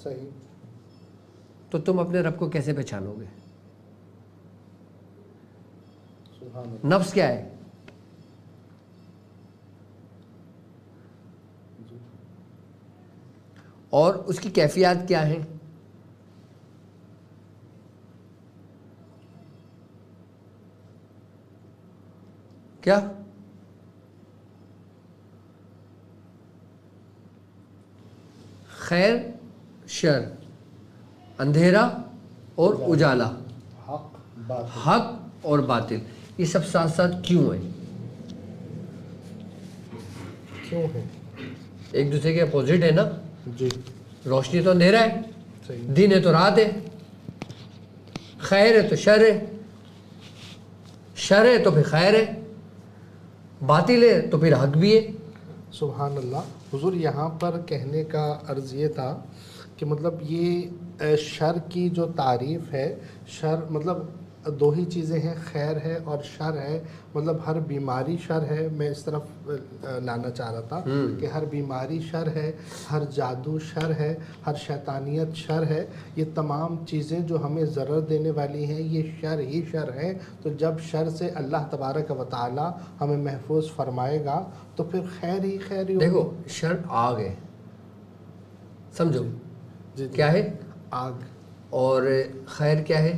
صحیح، تو تم اپنے رب کو کیسے پہچانو گے؟ سبحان اللہ۔ نفس کیا ہے؟ جی اور اس کی کیفیات کیا ہیں؟ کیا؟ خیر، شر، اندھیرا اور اجالا، حق بات حق اور باطل، یہ سب ساتھ ساتھ کیوں ہیں؟ کیوں ہے؟ ایک دوسرے کے اپوزٹ ہے نا۔ جی روشنی تو اندھیرا ہے، صحیح۔ دن ہے تو رات ہے، خیر ہے تو شر ہے، شر ہے تو پھر خیر ہے، باطل ہے تو پھر حق بھی ہے۔ سبحان اللہ۔ حضور یہاں پر کہنے کا عرض یہ تھا کہ مطلب یہ شر کی جو تعریف ہے، شر مطلب دو ہی چیزیں ہیں، خیر ہے اور شر ہے، مطلب ہر بیماری شر ہے۔ میں اس طرف لانا چاہ رہا تھا کہ ہر بیماری شر ہے، ہر جادو شر ہے، ہر شیطانیت شر ہے، یہ تمام چیزیں جو ہمیں ضرر دینے والی ہیں یہ شر ہی شر ہیں۔ تو جب شر سے اللہ تبارک و تعالی ہمیں محفوظ فرمائے گا تو پھر خیر ہی خیر ہی ہوگی۔ دیکھو شر آگ ہے، سمجھو جی کیا ہے؟ آگ، اور خیر کیا ہے؟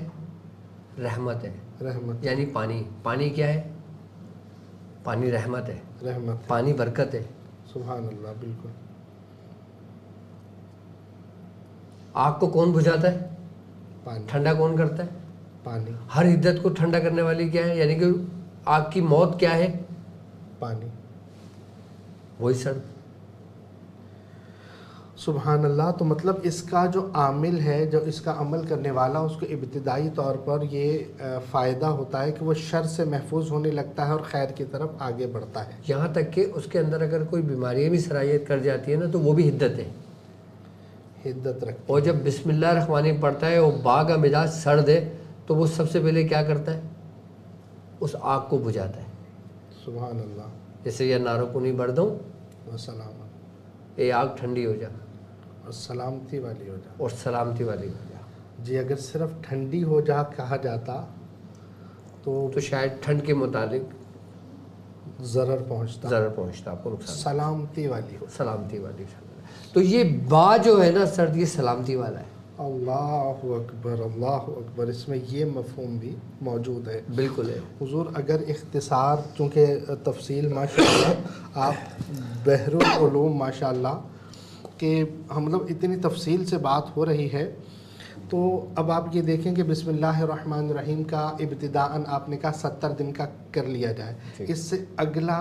رحمت ہے، رحمت، یعنی پانی۔ پانی کیا ہے؟ پانی رحمت ہے، رحمت، پانی برکت ہے۔ سبحان اللہ، بالکل۔ آگ کو کون بجھاتا ہے؟ پانی، ٹھنڈا کون کرتا ہے؟ پانی، ہر حدت کو ٹھنڈا کرنے والی کیا ہے؟ یعنی کہ آگ کی موت کیا ہے؟ پانی، وہی سرد۔ سبحان اللہ۔ تو مطلب اس کا جو عامل ہے، جو اس کا عمل کرنے والا، اس کو ابتدائی طور پر یہ فائدہ ہوتا ہے کہ وہ شر سے محفوظ ہونے لگتا ہے اور خیر کی طرف آگے بڑھتا ہے۔ یہاں تک کہ اس کے اندر اگر کوئی بیماریاں بھی سرایت کر جاتی ہے نا تو وہ بھی حدت ہے۔ حدت رکھتا اور جب بسم اللہ الرحمن الرحیم پڑھتا ہے اور باغ کا مزاج سرد ہے تو وہ سب سے پہلے کیا کرتا ہے؟ اس آگ کو بجھاتا ہے۔ ہے۔ سبحان اللہ، جیسے یہ ناروں کو نہیں بڑھ دوں، وسلام، اے آگ ٹھنڈی ہو جا اور سلامتی والی ہو جائے۔ اور سلامتی والی ہو جا۔ جی اگر صرف ٹھنڈی ہو جا کہا جاتا تو شاید ٹھنڈ کے متعلق ضرر پہنچتا، ضرر پہنچتا، آپ کو نقصان، سلامتی والی ہو۔ سلامتی والی۔ تو یہ با جو ہے نا سرد، یہ سلامتی والا ہے۔ اللہ اکبر، اللہ اکبر، اس میں یہ مفہوم بھی موجود ہے۔ بالکل ہے حضور اگر اختصار، چونکہ تفصیل ماشاءاللہ آپ بحر العلوم ماشاءاللہ کہ ہم مطلب اتنی تفصیل سے بات ہو رہی ہے، تو اب آپ یہ دیکھیں کہ بسم اللہ الرحمن الرحیم کا ابتداءً آپ نے کہا 70 دن کا کر لیا جائے، اس سے اگلا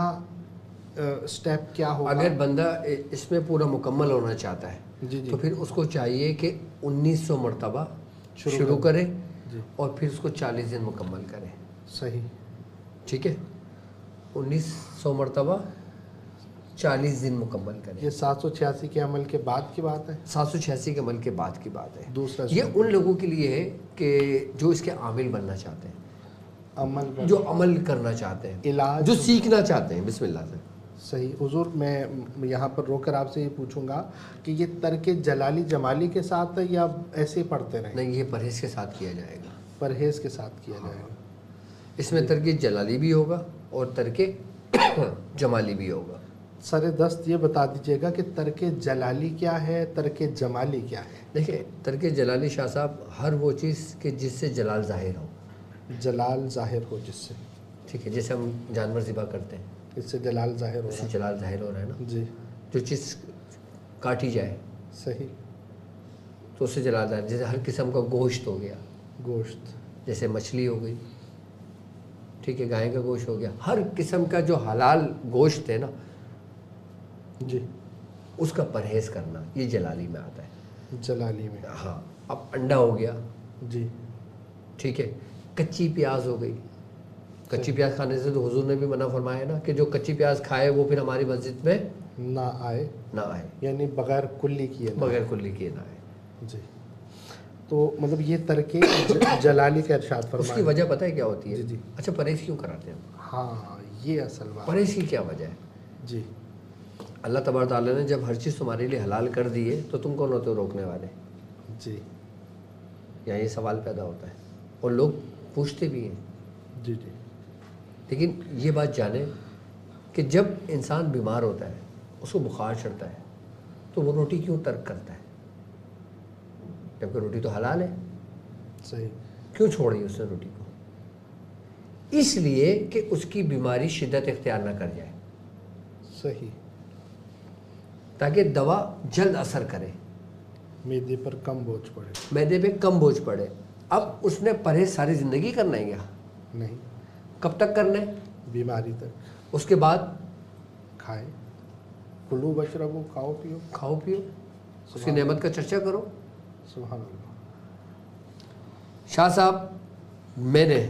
سٹیپ کیا ہوگا؟ اگر بندہ اس میں پورا مکمل ہونا چاہتا ہے جی تو پھر اس کو چاہیے کہ 1900 مرتبہ شروع کریں اور پھر اس کو 40 دن مکمل کریں. صحیح. ٹھیک ہے, 1900 مرتبہ 40 دن مکمل کریں. یہ 786 کے عمل کے بعد کی بات ہے. 786 کے عمل کے بعد کی بات ہے. دوسرا یہ ان لوگوں کے لیے ہے کہ جو اس کے عامل بننا چاہتے ہیں, جو عمل کرنا چاہتے ہیں, علاج جو سیکھنا چاہتے ہیں. بسم اللہ سے. صحیح. حضور میں یہاں پر رو کر آپ سے یہ پوچھوں گا کہ یہ ترک جلالی جمالی کے ساتھ ہے یا ایسے ہی پڑھتے رہیں؟ نہیں, یہ پرہیز کے ساتھ کیا جائے گا. پرہیز کے ساتھ کیا جائے گا. اس میں ترک جلالی بھی ہوگا اور ترک جمالی بھی ہوگا. سر دست یہ بتا دیجیے گا کہ ترک جلالی کیا ہے, ترک جمالی کیا ہے؟ دیکھیں, ترک جلالی شاہ صاحب ہر وہ چیز کہ جس سے جلال ظاہر ہو. جلال ظاہر ہو جس سے. ٹھیک ہے, جیسے ہم جانور ذبح کرتے ہیں, اس سے جلال ظاہر ہو اس رہا سے ہے. جلال ظاہر ہو رہا ہے نا. جی. جو چیز کاٹی جائے صحیح. تو اس سے جلال ظاہر. جیسے ہر قسم کا گوشت ہو گیا, گوشت, جیسے مچھلی ہو گئی, ٹھیک ہے, گائے کا گوشت ہو گیا, ہر قسم کا جو حلال گوشت ہے نا, جی, اس کا پرہیز کرنا, یہ جلالی میں آتا ہے. جلالی میں. ہاں. اب انڈا ہو گیا, جی, ٹھیک ہے, کچی پیاز ہو گئی. کچی پیاز کھانے سے تو حضور نے بھی منع فرمایا نا کہ جو کچی پیاز کھائے وہ پھر ہماری مسجد میں نہ آئے. یعنی بغیر کلی کیے. بغیر کلی کیے نہ آئے. جی. تو مطلب یہ ترک جلالی کا ارشاد فرمایا. اس کی وجہ پتہ ہے کیا ہوتی ہے؟ جی. اچھا, پرہیز کیوں کراتے ہیں؟ ہاں, یہ اصل بات. پرہیز کی کیا وجہ ہے؟ جی. اللہ تبارک تعالیٰ نے جب ہر چیز تمہارے لیے حلال کر دی ہے تو تم کون ہوتے ہو روکنے والے؟ جی. یہاں یہ سوال پیدا ہوتا ہے اور لوگ پوچھتے بھی ہیں. جی. جی. لیکن یہ بات جانیں کہ جب انسان بیمار ہوتا ہے, اس کو بخار چڑھتا ہے, تو وہ روٹی کیوں ترک کرتا ہے؟ جبکہ روٹی تو حلال ہے. صحیح. کیوں چھوڑی اس نے روٹی کو؟ اس لیے کہ اس کی بیماری شدت اختیار نہ کر جائے. صحیح. تاکہ دوا جلد اثر کرے, معدے پر کم بوجھ پڑے. معدے پہ کم بوجھ پڑے. اب اس نے پرہیز ساری زندگی کرنا ہے کیا؟ نہیں. کب تک کرنا ہے؟ بیماری تک. اس کے بعد کھائے, کلو بشربو, کھاؤ پیو. کھاؤ پیو, اس کی نعمت کا چرچا کرو. سبحان اللہ. شاہ صاحب, میں نے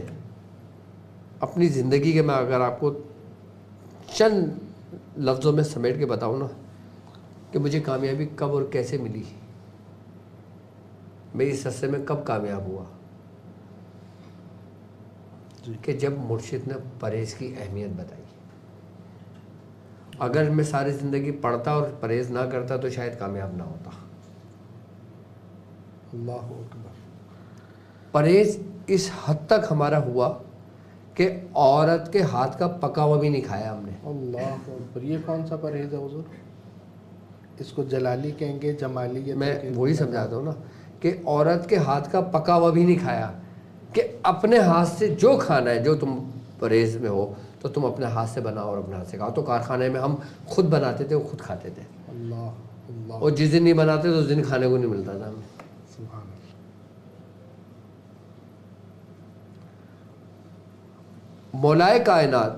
اپنی زندگی کے, میں اگر آپ کو چند لفظوں میں سمیٹ کے بتاؤں نا کہ مجھے کامیابی کب اور کیسے ملی, میں اس رستے میں کب کامیاب ہوا, کہ جب مرشد نے پرہیز کی اہمیت بتائی. اگر میں ساری زندگی پڑھتا اور پرہیز نہ کرتا تو شاید کامیاب نہ ہوتا. اللہ اکبر. پرہیز اس حد تک ہمارا ہوا کہ عورت کے ہاتھ کا پکا ہوا بھی نہیں کھایا ہم نے. اللہ اکبر. یہ کون سا پرہیز ہے حضور؟ اس کو جلالی کہیں گے, جمالی؟ میں وہی سمجھاتا ہوں نا کہ عورت کے ہاتھ کا پکا ہوا بھی نہیں کھایا, کہ اپنے ہاتھ سے جو کھانا ہے, جو تم پرہیز میں ہو تو تم اپنے ہاتھ سے بناؤ اور اپنے ہاتھ سے کھاؤ. تو کارخانے میں ہم خود بناتے تھے, وہ خود کھاتے تھے. اللہ اللہ. اور جس دن نہیں بناتے تو اس دن کھانے کو نہیں ملتا تھا ہمیں. سبحان اللہ. مولائے کائنات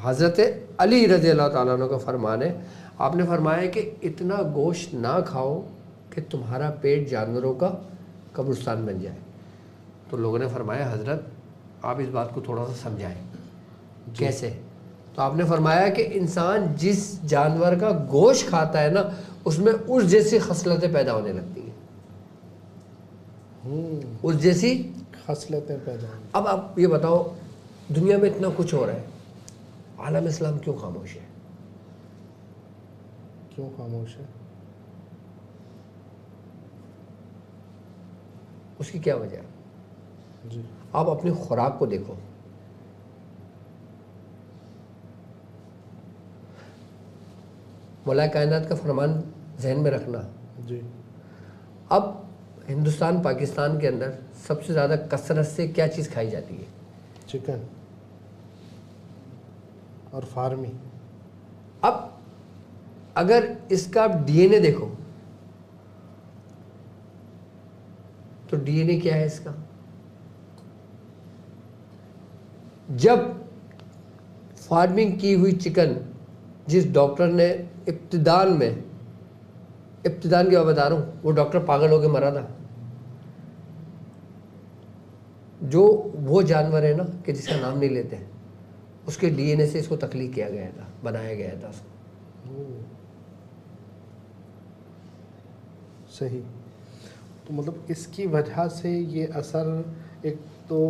حضرت علی رضی اللہ تعالیٰ عنہ کا فرمان ہے, آپ نے فرمایا کہ اتنا گوشت نہ کھاؤ کہ تمہارا پیٹ جانوروں کا قبرستان بن جائے. تو لوگوں نے فرمایا حضرت آپ اس بات کو تھوڑا سا سمجھائیں. کیسے؟ تو آپ نے فرمایا کہ انسان جس جانور کا گوشت کھاتا ہے نا, اس میں اس جیسی خصلتیں پیدا ہونے لگتی ہیں. اس جیسی خصلتیں پیدا ہونے. اب آپ یہ بتاؤ, دنیا میں اتنا کچھ ہو رہا ہے, عالم اسلام کیوں خاموش ہے؟ کیوں خاموش ہے؟ اس کی کیا وجہ ہے؟ جی. آپ اپنی خوراک کو دیکھو. مولا کائنات کا فرمان ذہن میں رکھنا. جی. اب ہندوستان پاکستان کے اندر سب سے زیادہ کثرت سے کیا چیز کھائی جاتی ہے؟ چکن اور فارمی. اب اگر اس کا ڈی این اے دیکھو تو ڈی این اے کیا ہے اس کا؟ جب فارمنگ کی ہوئی چکن, جس ڈاکٹر نے ابتدان کی بات بتا رہا ہوں, وہ ڈاکٹر پاگل ہو کے مرا تھا. جو وہ جانور ہے نا کہ جس کا نام نہیں لیتے ہیں، اس کے ڈی این اے سے اس کو تخلیق کیا گیا تھا، بنایا گیا تھا اس کو۔ صحیح۔ تو مطلب اس کی وجہ سے یہ اثر، ایک تو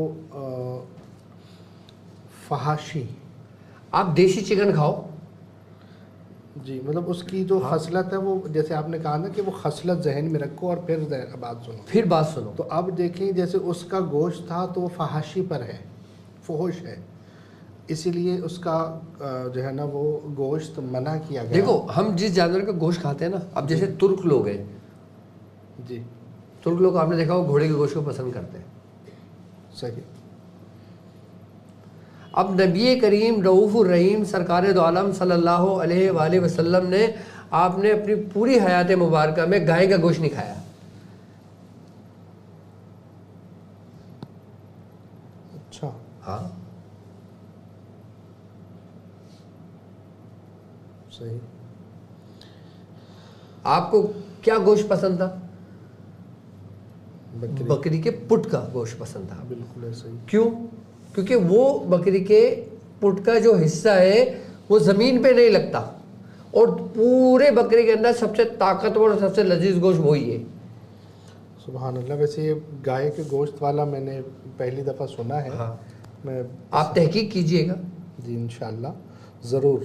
فحاشی، آپ دیسی چکن کھاؤ، جی مطلب اس کی جو خصلت ہے وہ، جیسے آپ نے کہا نا کہ وہ خصلت ذہن میں رکھو اور پھر بات سنو، تو اب دیکھیں جیسے اس کا گوشت تھا تو وہ فحاشی پر ہے، فحش ہے، اسی لیے اس کا جو ہے نا وہ گوشت منع کیا گیا۔ دیکھو ہم جس جانور کا گوشت کھاتے ہیں نا، اب جیسے ترک لوگ ہیں، جی ترک لوگ آپ نے دیکھا وہ گھوڑے کے گوشت کو پسند کرتے ہیں۔ صحیح۔ اب نبی کریم رؤوف الرحیم سرکار دو عالم صلی اللہ علیہ وآلہ وسلم نے، آپ نے اپنی پوری حیات مبارکہ میں گائے کا گوشت نہیں کھایا۔ اچھا۔ ہاں صحیح۔ آپ کو کیا گوشت پسند تھا؟ بکری۔ بکری کے پٹ کا گوشت پسند تھا۔ بالکل ہے، صحیح۔ کیوں؟ کیونکہ وہ بکری کے پٹ کا جو حصہ ہے وہ زمین پہ نہیں لگتا، اور پورے بکری کے اندر سب سے طاقتور اور سب سے لذیذ گوشت وہی ہے۔ سبحان اللہ۔ ویسے یہ گائے کے گوشت والا میں نے پہلی دفعہ سنا ہے۔ ہاں، میں آپ تحقیق کیجئے گا۔ جی انشاءاللہ ضرور۔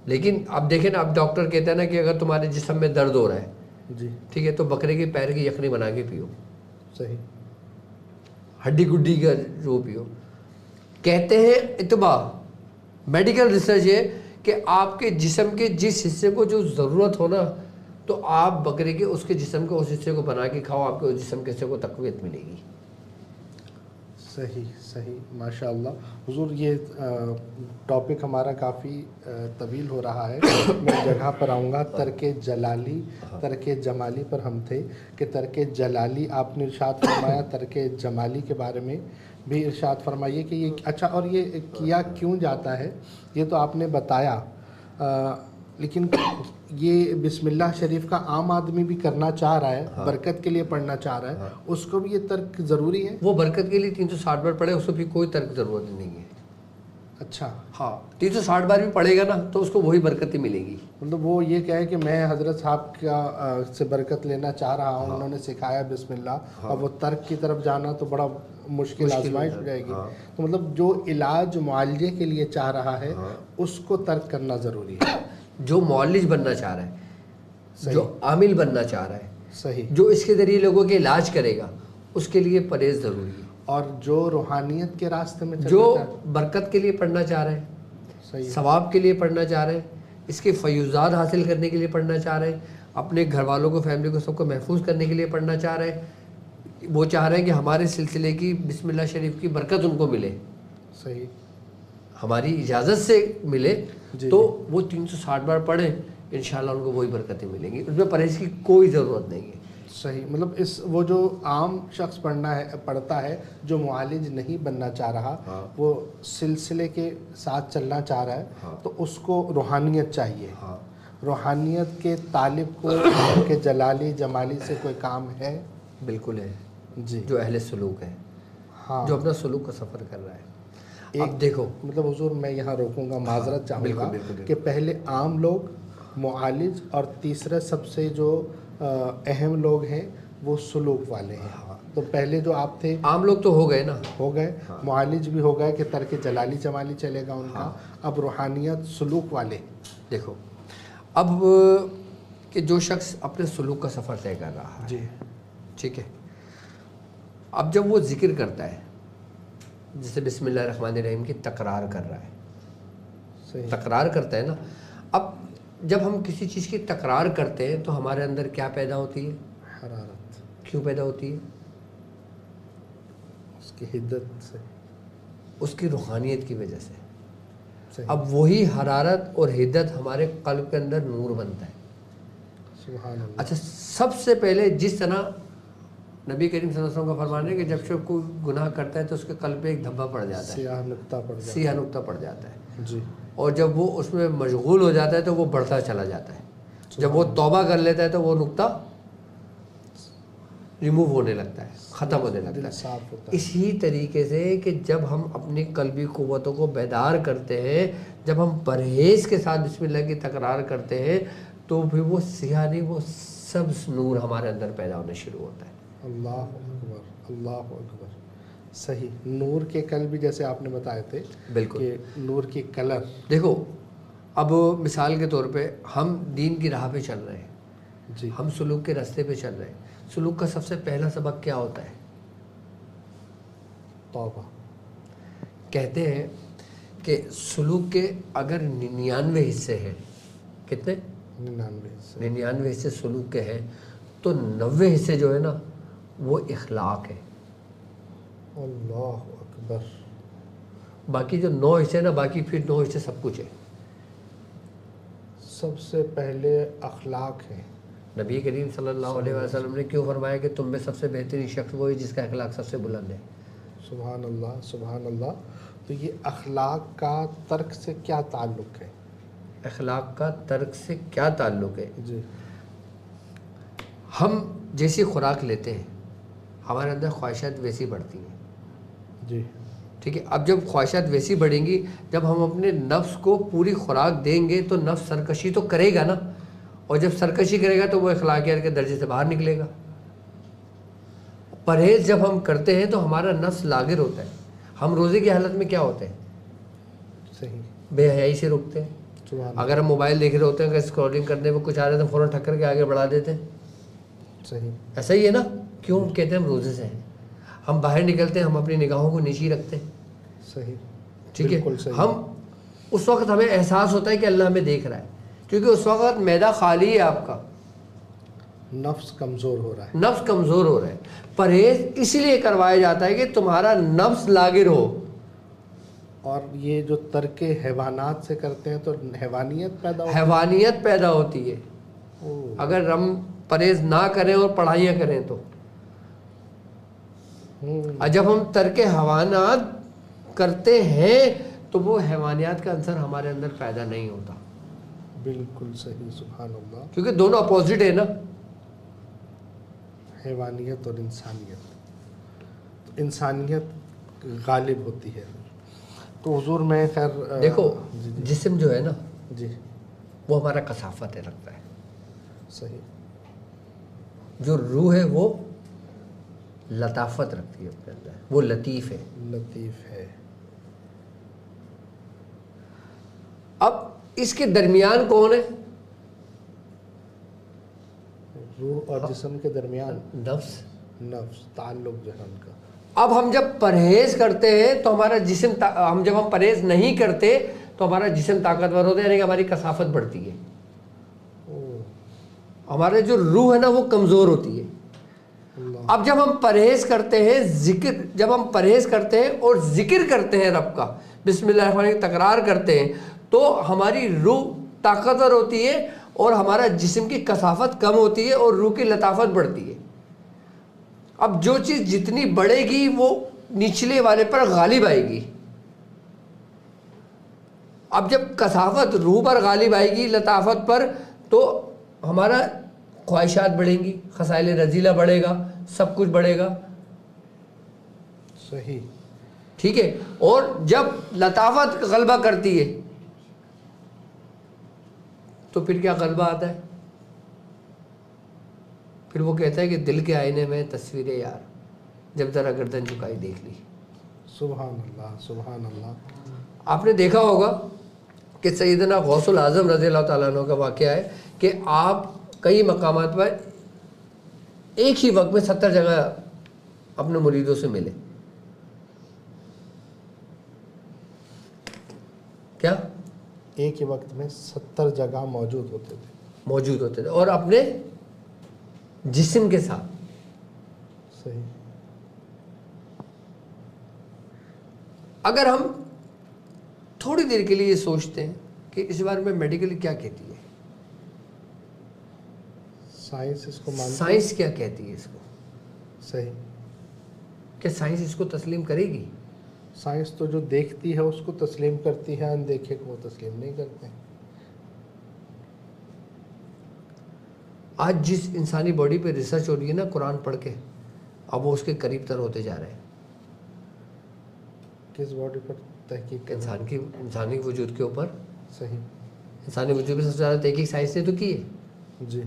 لیکن اب دیکھیں نا، اب ڈاکٹر کہتا ہے نا کہ اگر تمہارے جسم میں درد ہو رہا ہے، جی ٹھیک ہے، تو بکرے کے پیر کی یخنی بنا کے پیو، صحیح۔ ہڈی گڈی کا جو پیو۔ کہتے ہیں اتباع میڈیکل ریسرچ ہے کہ آپ کے جسم کے جس حصے کو جو ضرورت ہو نا، تو آپ بکرے کے اس کے جسم کے اس حصے کو بنا کے کھاؤ، آپ کے اس جسم کے حصے کو تقویت ملے گی۔ صحیح صحیح، ماشاء اللہ حضور۔ یہ ٹاپک ہمارا کافی طویل ہو رہا ہے، میں جگہ پر آؤں گا۔ ترک جلالی، ترک جمالی پر ہم تھے کہ ترک جلالی آپ نے ارشاد فرمایا، ترک جمالی کے بارے میں بھی ارشاد فرمائیے کہ یہ اچھا، اور یہ کیا کیوں جاتا ہے یہ تو آپ نے بتایا، لیکن یہ بسم اللہ شریف کا عام آدمی بھی کرنا چاہ رہا ہے، برکت کے لیے پڑھنا چاہ رہا ہے، اس کو بھی یہ ترک ضروری ہے؟ وہ برکت کے لیے 360 بار پڑھے، اس کو بھی کوئی ترک ضرورت نہیں ہے۔ اچھا، ہاں 360 بار بھی پڑھے گا نا تو اس کو وہی برکت ہی ملے گی۔ مطلب وہ یہ کہے کہ میں حضرت صاحب کا سے برکت لینا چاہ رہا ہوں، انہوں نے سکھایا بسم اللہ، اور وہ ترک کی طرف جانا تو بڑا مشکل آزمائش ہو جائے گی۔ تو مطلب جو علاج معالجے کے لیے چاہ رہا ہے اس کو ترک کرنا ضروری ہے۔ جو معالج بننا چاہ رہا ہے، جو عامل بننا چاہ رہا ہے، صحیح، جو اس کے ذریعے لوگوں کے علاج کرے گا، اس کے لیے پرہیز ضروری ہے۔ اور جو روحانیت کے راستے میں جو چلتا ہے، برکت کے لیے پڑھنا چاہ رہے ہیں، صحیح، ثواب کے لیے پڑھنا چاہ رہے ہیں، اس کے فیوزات حاصل کرنے کے لیے پڑھنا چاہ رہے ہیں، اپنے گھر والوں کو، فیملی کو، سب کو محفوظ کرنے کے لیے پڑھنا چاہ رہے ہیں، وہ چاہ رہے ہیں کہ ہمارے سلسلے کی بسم اللہ شریف کی برکت ان کو ملے، صحیح، ہماری اجازت سے ملے، جی، تو وہ 360 بار پڑھیں، انشاءاللہ ان کو وہی برکتیں ملیں گی۔ اس میں پرہیز کی کوئی ضرورت نہیں ہے۔ صحیح۔ مطلب وہ جو عام شخص پڑھتا ہے جو معالج نہیں بننا چاہ رہا، وہ سلسلے کے ساتھ چلنا چاہ رہا ہے، تو اس کو روحانیت چاہیے۔ روحانیت کے طالب کو کہ جلالی جمالی سے کوئی کام ہے؟ بالکل ہے جی، جو اہل سلوک ہے، ہاں، جو اپنا سلوک کا سفر کر رہا ہے۔ اب دیکھو، مطلب حضور میں یہاں روکوں گا، معذرت چاہوں گا کہ پہلے عام لوگ، معالج، اور تیسرے سب سے جو اہم لوگ ہیں وہ سلوک والے ہیں۔ تو پہلے جو آپ تھے عام لوگ تو ہو گئے نا، ہو گئے، معالج بھی ہو گئے کہ ترک جلالی جمالی چلے گا ان کا، اب روحانیت سلوک والے۔ دیکھو اب کہ جو شخص اپنے سلوک کا سفر طے کر رہا ہے، جی، ٹھیک ہے، اب جب وہ ذکر کرتا ہے، جیسے بسم اللہ الرحمن الرحیم کی تکرار کر رہا ہے، صحیح، تکرار کرتا ہے نا، اب جب ہم کسی چیز کی تکرار کرتے ہیں تو ہمارے اندر کیا پیدا ہوتی ہے؟ حرارت، کیوں پیدا ہوتی ہے؟ اس کی حدت سے، اس کی روحانیت کی وجہ سے۔ صحیح، اب وہی حرارت اور حدت ہمارے قلب کے اندر نور بنتا ہے۔ سبحان اللہ۔ اچھا، سب سے پہلے جس طرح نبی کریم صلی اللہ علیہ وسلم کا فرمان ہے کہ جب سے کوئی گناہ کرتا ہے تو اس کے قلب پہ ایک دھبا پڑ جاتا ہے، سیاہ نقطہ پڑ جاتا سیاہ نقطہ پڑ جاتا ہے، جی، اور جب وہ اس میں مشغول ہو جاتا ہے تو وہ بڑھتا چلا جاتا ہے، جب وہ توبہ کر لیتا ہے تو وہ نقطہ ریموو ہونے لگتا ہے، ختم ہونے لگتا دل ہے. صاف ہوتا ہے. اسی طریقے سے کہ جب ہم اپنی قلبی قوتوں کو بیدار کرتے ہیں، جب ہم پرہیز کے ساتھ بسم اللہ کی تکرار کرتے ہیں، تو پھر وہ سیاہ نہیں، وہ سبز نور ہمارے اندر پیدا ہونا شروع ہوتا ہے. اللہ اکبر، اللہ اکبر. صحیح. نور کے کل بھی جیسے آپ نے بتائے تھے بالکل. کہ نور کی کلر. دیکھو اب مثال کے طور پہ ہم دین کی راہ پہ چل رہے ہیں، جی. ہم سلوک کے راستے پہ چل رہے ہیں. سلوک کا سب سے پہلا سبق کیا ہوتا ہے؟ توبہ. کہتے ہیں کہ سلوک کے اگر 99 حصے ہیں، کتنے؟ 99 حصے سلوک کے ہیں، تو 90 حصے جو ہے نا وہ اخلاق ہے. اللہ اکبر. باقی جو 9 حصے نا، باقی پھر 9 حصے سب کچھ ہے. سب سے پہلے اخلاق ہے. نبی کریم صلی اللہ علیہ وسلم نے کیوں فرمایا کہ تم میں سب سے بہترین شخص وہی جس کا اخلاق سب سے بلند ہے؟ سبحان اللہ، سبحان اللہ. تو یہ اخلاق کا ترک سے کیا تعلق ہے؟ اخلاق کا ترک سے کیا تعلق ہے؟ جی. ہم جیسی خوراک لیتے ہیں ہمارے اندر خواہشات ویسی بڑھتی ہیں. جی. ٹھیک ہے. اب جب خواہشات ویسی بڑھیں گی، جب ہم اپنے نفس کو پوری خوراک دیں گے تو نفس سرکشی تو کرے گا نا، اور جب سرکشی کرے گا تو وہ اخلاقیات کے درجے سے باہر نکلے گا. پرہیز جب ہم کرتے ہیں تو ہمارا نفس لاغر ہوتا ہے. ہم روزے کی حالت میں کیا ہوتے ہیں؟ صحیح. بے حیائی سے رکتے ہیں. سبحان اگر ہم موبائل دیکھ رہے ہوتے ہیں، اگر اسکرولنگ کرنے میں کچھ آ رہے ہیں تو فوراً ٹھکر کے آگے بڑھا دیتے ہیں. صحیح. ایسا ہی ہے نا. کیوں؟ ہم کہتے ہیں ہم روزے سے ہیں. ہم باہر نکلتے ہیں، ہم اپنی نگاہوں کو نیچی رکھتے ہیں. صحیح. ٹھیک ہے. بالکل صحیح. ہم اس وقت ہمیں احساس ہوتا ہے کہ اللہ ہمیں دیکھ رہا ہے، کیونکہ اس وقت معدہ خالی ہے آپ کا، نفس کمزور ہو رہا ہے. نفس کمزور ہو رہا ہے. پرہیز اس لیے کروایا جاتا ہے کہ تمہارا نفس لاغر ہو. اور یہ جو ترک حیوانات سے کرتے ہیں تو حیوانیت پیدا ہوتی ہے. حیوانیت پیدا ہوتی ہے. اوہ. اگر ہم پرہیز نہ کریں اور پڑھائیاں کریں تو. اور جب ہم ترک حیوانات کرتے ہیں تو وہ حیوانیات کا عنصر ہمارے اندر پیدا نہیں ہوتا. بالکل صحیح. سبحان اللہ. کیونکہ دونوں اپوزٹ ہے نا، حیوانیت اور انسانیت. تو انسانیت غالب ہوتی ہے. تو حضور میں خیر دیکھو جی جی جسم جو ہے نا جی. وہ ہمارا کثافت ہے، رکھتا ہے. صحیح. جو روح ہے وہ لطافت رکھتی ہے اپنے اندر، وہ لطیف ہے. لطیف ہے. اب اس کے درمیان کون ہے؟ روح اور جسم کے درمیان نفس. نفس تعلق جو ہے ان کا. اب ہم جب پرہیز کرتے ہیں تو ہمارا جسم جب ہم پرہیز نہیں کرتے تو ہمارا جسم طاقتور ہوتا ہے، یعنی کہ ہماری کثافت بڑھتی ہے. ہمارے جو روح ہے نا وہ کمزور ہوتی ہے. اب جب ہم پرہیز کرتے ہیں، جب ہم پرہیز کرتے ہیں اور ذکر کرتے ہیں رب کا، بسم اللہ الرحمن الرحیم تکرار کرتے ہیں، تو ہماری روح طاقتور ہوتی ہے اور ہمارا جسم کی کثافت کم ہوتی ہے اور روح کی لطافت بڑھتی ہے. اب جو چیز جتنی بڑھے گی وہ نچلے والے پر غالب آئے گی. اب جب کثافت روح پر غالب آئے گی، لطافت پر، تو ہمارا خواہشات بڑھیں گی، خصائل رذیلہ بڑھے گا، سب کچھ بڑھے گا. صحیح. ٹھیک ہے. اور جب لطافت غلبہ کرتی ہے تو پھر کیا غلبہ آتا ہے؟ پھر وہ کہتا ہے کہ دل کے آئینے میں تصویر یار، جب ذرا گردن جھکائی دیکھ لی. سبحان اللہ، سبحان اللہ. آپ نے دیکھا ہوگا کہ سیدنا غوث العظم رضی اللہ تعالیٰ عنہ کا واقعہ ہے کہ آپ کئی مقامات پر ایک ہی وقت میں 70 جگہ اپنے مریدوں سے ملے. کیا؟ ایک ہی وقت میں 70 جگہ موجود ہوتے تھے اور اپنے جسم کے ساتھ. صحیح. اگر ہم تھوڑی دیر کے لیے یہ سوچتے ہیں کہ اس بارے میں میڈیکلی کیا کہتی ہے، سائنس اس کو مانتی ہے. سائنس کیا کہتی ہے اس کو؟ صحیح. کہ سائنس اس کو تسلیم کرے گی؟ سائنس تو جو دیکھتی ہے اس کو تسلیم کرتی ہے، اندیکھے کو وہ تسلیم نہیں کرتے. آج جس انسانی باڈی پہ ریسرچ ہو رہی ہے نا قرآن پڑھ کے، اب وہ اس کے قریب تر ہوتے جا رہے ہیں. کس باڈی پر تحقیق؟ انسانی وجود کے اوپر. صحیح. انسانی وجود پہ سب سے زیادہ تحقیق سائنس نے تو کی ہے. جی.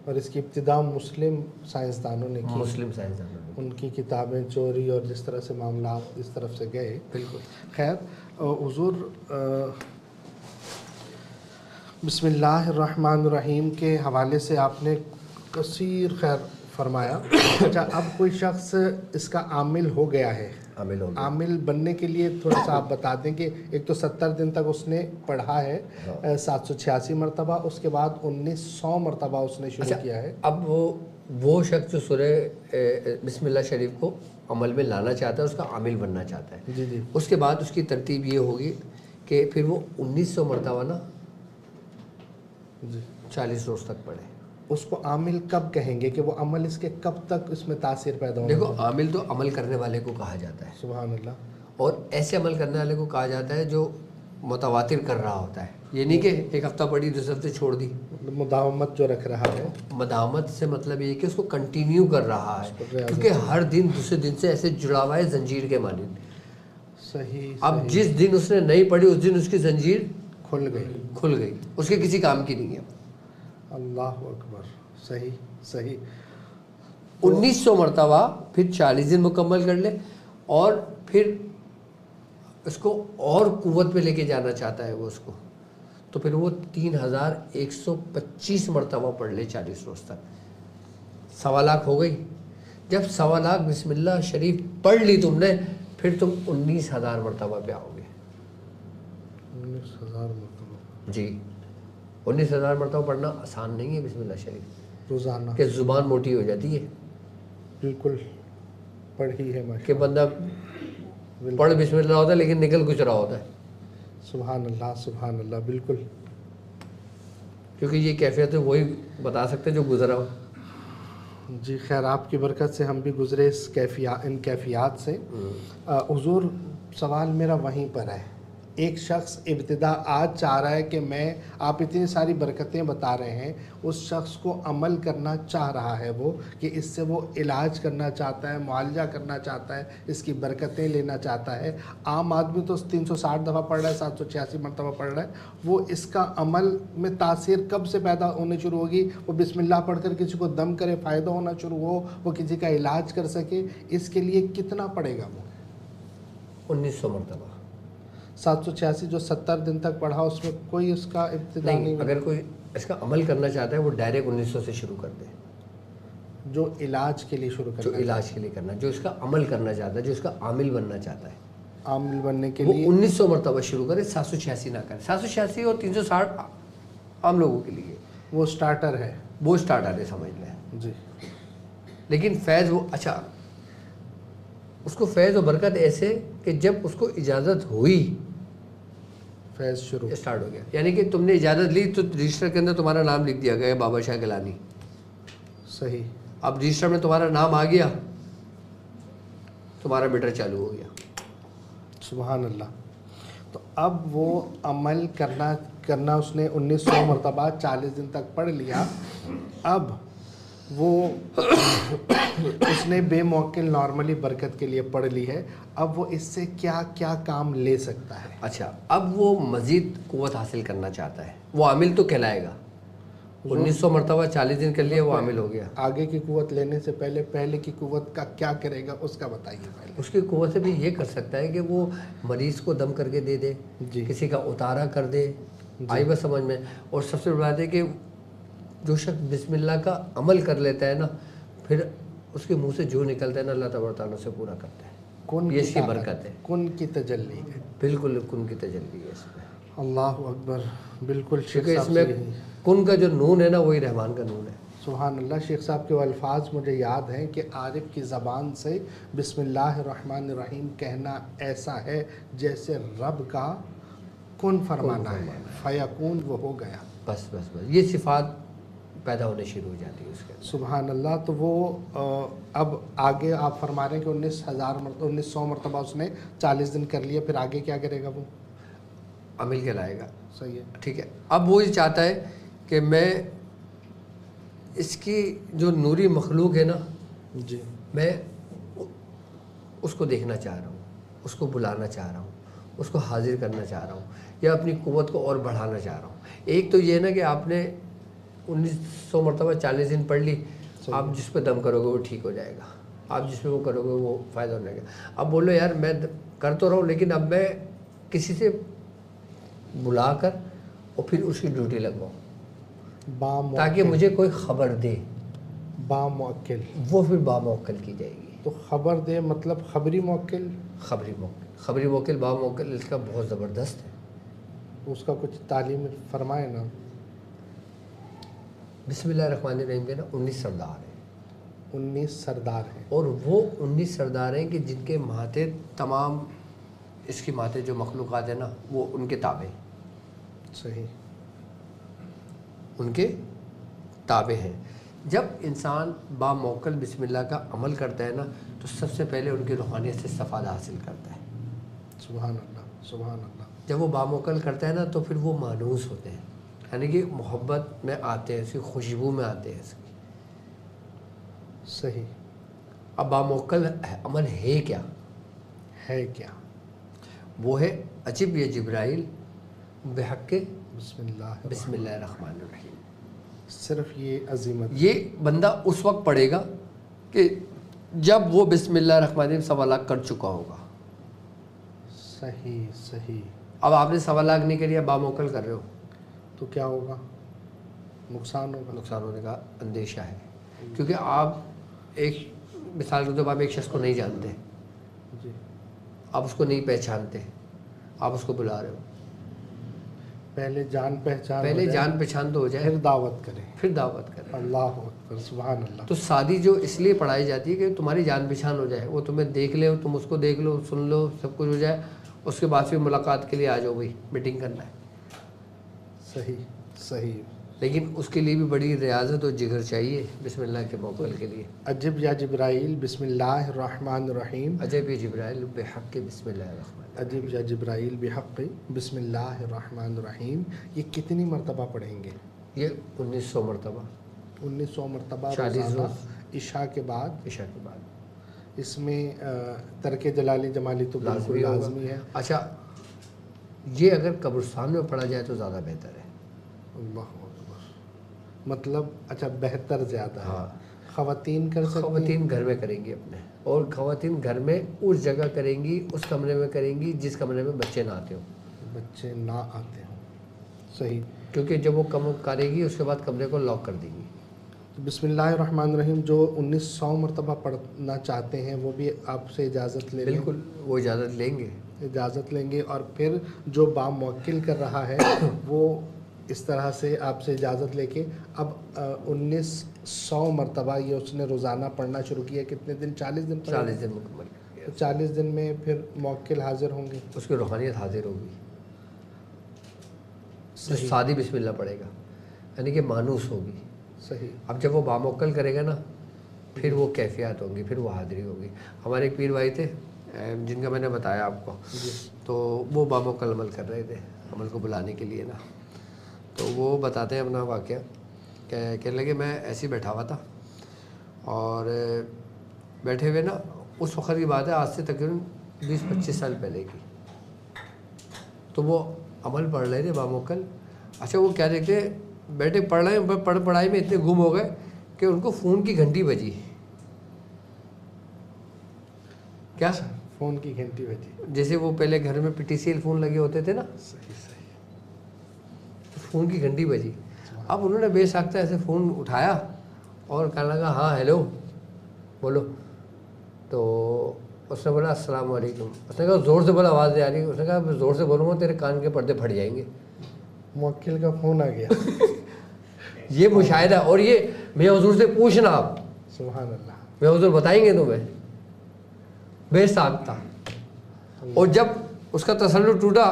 اور اس کی ابتدا مسلم سائنسدانوں نے کی. مسلم سائنسدانوں نے. ان کی کتابیں چوری اور جس طرح سے معاملات اس طرف سے گئے. بالکل. خیر حضور بسم اللہ الرحمن الرحیم کے حوالے سے آپ نے کثیر خیر فرمایا. اچھا، اب کوئی شخص اس کا عامل ہو گیا ہے، عامل بننے کے لیے تھوڑا سا آپ بتا دیں کہ ایک تو 70 دن تک اس نے پڑھا ہے 786 مرتبہ، اس کے بعد 1900 مرتبہ اس نے شروع کیا ہے. اب وہ شخص جو سورہ بسم اللہ شریف کو عمل میں لانا چاہتا ہے، اس کا عامل بننا چاہتا ہے. جی جی. اس کے بعد اس کی ترتیب یہ ہوگی کہ پھر وہ 1900 مرتبہ نا جی 40 روز تک پڑھے. اس کو عامل کب کہیں گے کہ وہ عمل اس کے کب تک اس میں تاثیر پیدا ہوگا؟ دیکھو، عامل تو عمل کرنے والے کو کہا جاتا ہے. سبحان اللہ. اور ایسے عمل کرنے والے کو کہا جاتا ہے جو متواتر کر رہا ہوتا ہے. یہ نہیں کہ ایک ہفتہ پڑھی دوسرے ہفتے چھوڑ دی. مداومت جو رکھ رہا ہے. مداومت سے مطلب یہ کہ اس کو کنٹینیو کر رہا ہے، کیونکہ ہر دن دوسرے دن سے ایسے جڑا ہوا ہے زنجیر کے مانند. صحیح. اب جس دن اس نے نہیں پڑھی اس دن اس کی زنجیر کھل گئی، اس کے کسی کام کی نہیں ہے. اللہ اکبر. صحیح صحیح. 1900 مرتبہ پھر 40 دن مکمل کر لے، اور پھر اس کو اور قوت پہ لے کے جانا چاہتا ہے وہ اس کو، تو پھر وہ 3125 مرتبہ پڑھ لے 40 روز تک. 1.25 لاکھ ہو گئی. جب 1.25 لاکھ بسم اللہ شریف پڑھ لی تم نے، پھر تم 19,000 مرتبہ پہ آؤ گے. 19,000 مرتبہ؟ جی. 19,000 مرتبہ پڑھنا آسان نہیں ہے بسم اللہ شریف روزانہ، کہ زبان موٹی ہو جاتی ہے. بالکل پڑھی ہے کہ بندہ پڑھ بسم اللہ ہوتا ہے لیکن نکل کچھ رہا ہوتا ہے. سبحان اللہ سبحان اللہ. بالکل. کیونکہ یہ کیفیت ہے وہی بتا سکتے جو گزرا ہو. جی خیر، آپ کی برکت سے ہم بھی گزرے ان کیفیات سے. حضور سوال میرا وہیں پر ہے. ایک شخص ابتدا آج چاہ رہا ہے کہ آپ اتنی ساری برکتیں بتا رہے ہیں، اس شخص کو عمل کرنا چاہ رہا ہے وہ، کہ اس سے وہ علاج کرنا چاہتا ہے، معالجہ کرنا چاہتا ہے، اس کی برکتیں لینا چاہتا ہے. عام آدمی تو 360 دفعہ پڑھ رہا ہے، 786 مرتبہ پڑھ رہا ہے. وہ اس کا عمل میں تاثیر کب سے پیدا ہونے شروع ہوگی؟ وہ بسم اللہ پڑھ کر کسی کو دم کرے، فائدہ ہونا شروع ہو، وہ کسی کا علاج کر سکے. اس کے لیے کتنا پڑے گا وہ؟ 1900 مرتبہ. 786 جو 70 دن تک پڑھا، اس میں کوئی اس کا ابتدا نہیں. اگر کوئی اس کا عمل کرنا چاہتا ہے وہ ڈائریکٹ 1900 سے شروع کر دے. جو علاج کے لیے شروع کرنا، جو علاج کے لیے کرنا، جو اس کا عمل کرنا چاہتا ہے، جو اس کا عامل بننا چاہتا ہے، عامل بننے کے وہ لیے 1900 مرتبہ شروع کرے. 786 نہ کرے. 786 اور 360 عام لوگوں کے لیے وہ سٹارٹر ہے. وہ سٹارٹر ہے، سمجھ لیں. جی. لیکن فیض وہ اچھا، اس کو فیض و برکت ایسے کہ جب اس کو اجازت ہوئی فیض شروع اسٹارٹ ہو گیا. یعنی کہ تم نے اجازت لی تو رجسٹر کے اندر تمہارا نام لکھ دیا گیا بابا شاہ گیلانی. صحیح. اب رجسٹر میں تمہارا نام آ گیا، تمہارا میٹر چالو ہو گیا. سبحان اللہ. تو اب وہ عمل کرنا اس نے 1900 مرتبہ 40 دن تک پڑھ لیا. اب وہ اس نے بے موکل نارملی برکت کے لیے پڑھ لی ہے. اب وہ اس سے کیا کیا کام لے سکتا ہے؟ اچھا، اب وہ مزید قوت حاصل کرنا چاہتا ہے. وہ عامل تو کہلائے گا. 1900 مرتبہ 40 دن کر لیا، وہ عامل ہو گیا. آگے کی قوت لینے سے پہلے کی قوت کا کیا کرے گا اس کا بتائیے پہلے. اس کی قوت سے بھی یہ کر سکتا ہے کہ وہ مریض کو دم کر کے دے دے. جی. کسی کا اتارا کر دے. آئی بس سمجھ میں. اور سب سے بڑی بات ہے کہ جو شخص بسم اللہ کا عمل کر لیتا ہے نا، پھر اس کے منہ سے جو نکلتا ہے نا، اللہ تبارک تعالیٰ سے پورا کرتا ہے. یہ اس کی برکت ہے. کن کی تجلی ہے. بالکل کن کی تجلی ہے اس میں. اللہ اکبر. بالکل. کیونکہ اس میں کن کا جو نون ہے نا، وہی رحمان کا نون ہے. سبحان اللہ. شیخ صاحب کے وہ الفاظ مجھے یاد ہیں کہ عارف کی زبان سے بسم اللہ الرحمن الرحیم کہنا ایسا ہے جیسے رب کا کن فرمانا ہے، فیکون، وہ ہو گیا. بس یہ صفات پیدا ہونے شروع ہو جاتی ہے اس کے. سبحان اللہ. تو وہ اب آگے آپ فرما رہے ہیں کہ 1900 مرتبہ اس نے 40 دن کر لیا، پھر آگے کیا کرے گا؟ وہ عمل کے لائے گا. صحیح ہے. ٹھیک ہے. اب وہ یہ چاہتا ہے کہ میں اس کی جو نوری مخلوق ہے نا جی میں اس کو دیکھنا چاہ رہا ہوں، اس کو بلانا چاہ رہا ہوں، اس کو حاضر کرنا چاہ رہا ہوں، یا اپنی قوت کو اور بڑھانا چاہ رہا ہوں۔ ایک تو یہ نا کہ آپ نے 1900 مرتبہ 40 دن پڑھ لی، آپ جس پہ دم کرو گے وہ ٹھیک ہو جائے گا، آپ جس پہ وہ کرو گے وہ فائدہ ہو جائے گا۔ اب بولو یار میں کر تو رہا ہوں لیکن اب میں کسی سے بلا کر اور پھر اس کی ڈیوٹی لگواؤں تاکہ مجھے کوئی خبر دے، باموکل، وہ پھر باموکل کی جائے گی۔ تو خبر دے مطلب خبری موکل، خبری موکل باموکل اس کا بہت زبردست ہے۔ اس کا کچھ تعلیم فرمائے نا۔ بسم اللہ الرحمن الرحیم کے نا 19 سردار ہیں، 19 سردار ہیں، اور وہ 19 سردار ہیں کہ جن کے ماتھے تمام اس کی ماتھے جو مخلوقات ہیں نا وہ ان کے تابع ہیں، صحیح، ان کے تابع ہیں۔ جب انسان باموکل بسم اللہ کا عمل کرتا ہے نا تو سب سے پہلے ان کی روحانیت سے استفادہ حاصل کرتا ہے۔ سبحان اللہ، سبحان اللہ۔ جب وہ باموکل کرتا ہے نا تو پھر وہ مانوس ہوتے ہیں، یعنی کہ محبت میں آتے ہیں، اس کی خوشبو میں آتے ہیں اس کی۔ صحیح۔ اب باموکل عمل ہے کیا؟ ہے کیا؟ وہ ہے عجب یا جبرائیل بحق بسم اللہ الرحمن الرحیم۔ صرف یہ عظیمت، یہ بندہ اس وقت پڑھے گا کہ جب وہ بسم اللہ الرحمن الرحیم 1.25 لاکھ کر چکا ہوگا۔ صحیح صحیح۔ اب آپ نے 1.25 لاکھ نہیں کری، اب باموکل کر رہے ہو تو کیا ہوگا؟ نقصان ہوگا۔ نقصان ہونے کا اندیشہ ہے، کیونکہ آپ ایک مثال کے طور پر آپ ایک شخص کو نہیں جانتے، جی، آپ اس کو نہیں پہچانتے، آپ اس کو بلا رہے ہو، پہلے جان پہچان، پہلے جان پہچان تو ہو جائے، پھر دعوت کریں، پھر دعوت کریں۔ اللہ اکبر، سبحان اللہ۔ تو شادی جو اس لیے پڑھائی جاتی ہے کہ تمہاری جان پہچان ہو جائے، وہ تمہیں دیکھ لے، تم اس کو دیکھ لو، سن لو، سب کچھ ہو جائے، اس کے بعد پھر ملاقات کے لیے آ جاؤ، بھائی میٹنگ کرنا ہے۔ صحیح صحیح۔ لیکن اس کے لیے بھی بڑی ریاضت اور جگر چاہیے بسم اللہ کے موکل کے لیے۔ عجب یا جبرائیل بسم اللہ الرحمن الرحیم، عجب یا جبرائیل بحق بسم اللہ الرحمن الرحیم۔ عجب یا جبرائیل بحق بسم اللہ الرحمن الرحیم، یہ کتنی مرتبہ پڑھیں گے؟ یہ 1900 مرتبہ، 1900 مرتبہ 40 روزانہ روز عشاء کے بعد۔ عشاء کے بعد اس میں ترک جلالی جمالی تو بالکل لازمی ہے۔ اچھا، یہ اگر قبرستان میں پڑھا جائے تو زیادہ بہتر ہے۔ اللہ اکبر، مطلب اچھا بہتر زیادہ ہے۔ ہاں، خواتین کر سکتی ہیں؟ خواتین گھر میں کریں گی اپنے، اور خواتین گھر میں اس جگہ کریں گی، اس کمرے میں کریں گی جس کمرے میں بچے نہ آتے ہوں، بچے نہ آتے ہوں۔ صحیح، کیونکہ جب وہ کم کرے گی اس کے بعد کمرے کو لاک کر دیں گی۔ بسم اللہ الرحمن الرحیم جو 1900 مرتبہ پڑھنا چاہتے ہیں وہ بھی آپ سے اجازت لے لیں؟ بالکل، وہ اجازت لیں گے، اجازت لیں گے۔ اور پھر جو باموکل کر رہا ہے وہ اس طرح سے آپ سے اجازت لے کے اب 1900 مرتبہ یہ اس نے روزانہ پڑھنا شروع کیا۔ کتنے دن؟ 40 دن؟ 40 دن مکمل کر گیا، 40 دن میں پھر موکل حاضر ہوں گے، اس کی روحانیت حاضر ہوگی۔ جو صحیح سادی بسم اللہ پڑھے گا یعنی کہ مانوس ہوگی۔ صحیح۔ اب جب وہ باموکل کرے گا نا پھر وہ کیفیات ہوں گی، پھر وہ حاضری ہوگی۔ ہمارے ایک پیر بھائی تھے جن کا میں نے بتایا آپ کو، تو وہ باموکل عمل کر رہے تھے، عمل کو بلانے کے لیے نا، تو وہ بتاتے ہیں اپنا واقعہ کہ کہنے لگے میں ایسے ہی بیٹھا ہوا تھا، اور بیٹھے ہوئے نا اس وقت کی بات ہے، آج سے تقریباً 20-25 سال پہلے کی، تو وہ عمل پڑھ رہے تھے باموکل۔ اچھا، وہ کیا دیکھتے بیٹھے پڑھ رہے ہیں، پڑھائی میں اتنے گم ہو گئے کہ ان کو فون کی گھنٹی بجی۔ کیا؟ فون کی گھنٹی بجی، جیسے وہ پہلے گھر میں PTCL فون لگے ہوتے تھے نا، صحیح صحیح، فون کی گھنٹی بجی۔ اب انہوں نے بے ساختہ ایسے فون اٹھایا اور کہنے لگا ہاں ہیلو بولو، تو اس نے بولا السلام علیکم۔ اس نے کہا زور سے بولا، آواز نہیں آ رہی۔ اس نے کہا زور سے بولوں گا تیرے کان کے پردے پھٹ جائیں گے۔ موکل کا فون آ گیا۔ یہ مشاہدہ، اور یہ میں حضور سے پوچھنا، آپ سبحان اللہ، میں حضور بتائیں گے تمہیں، بے ساختہ۔ اور جب اس کا تسلط ٹوٹا،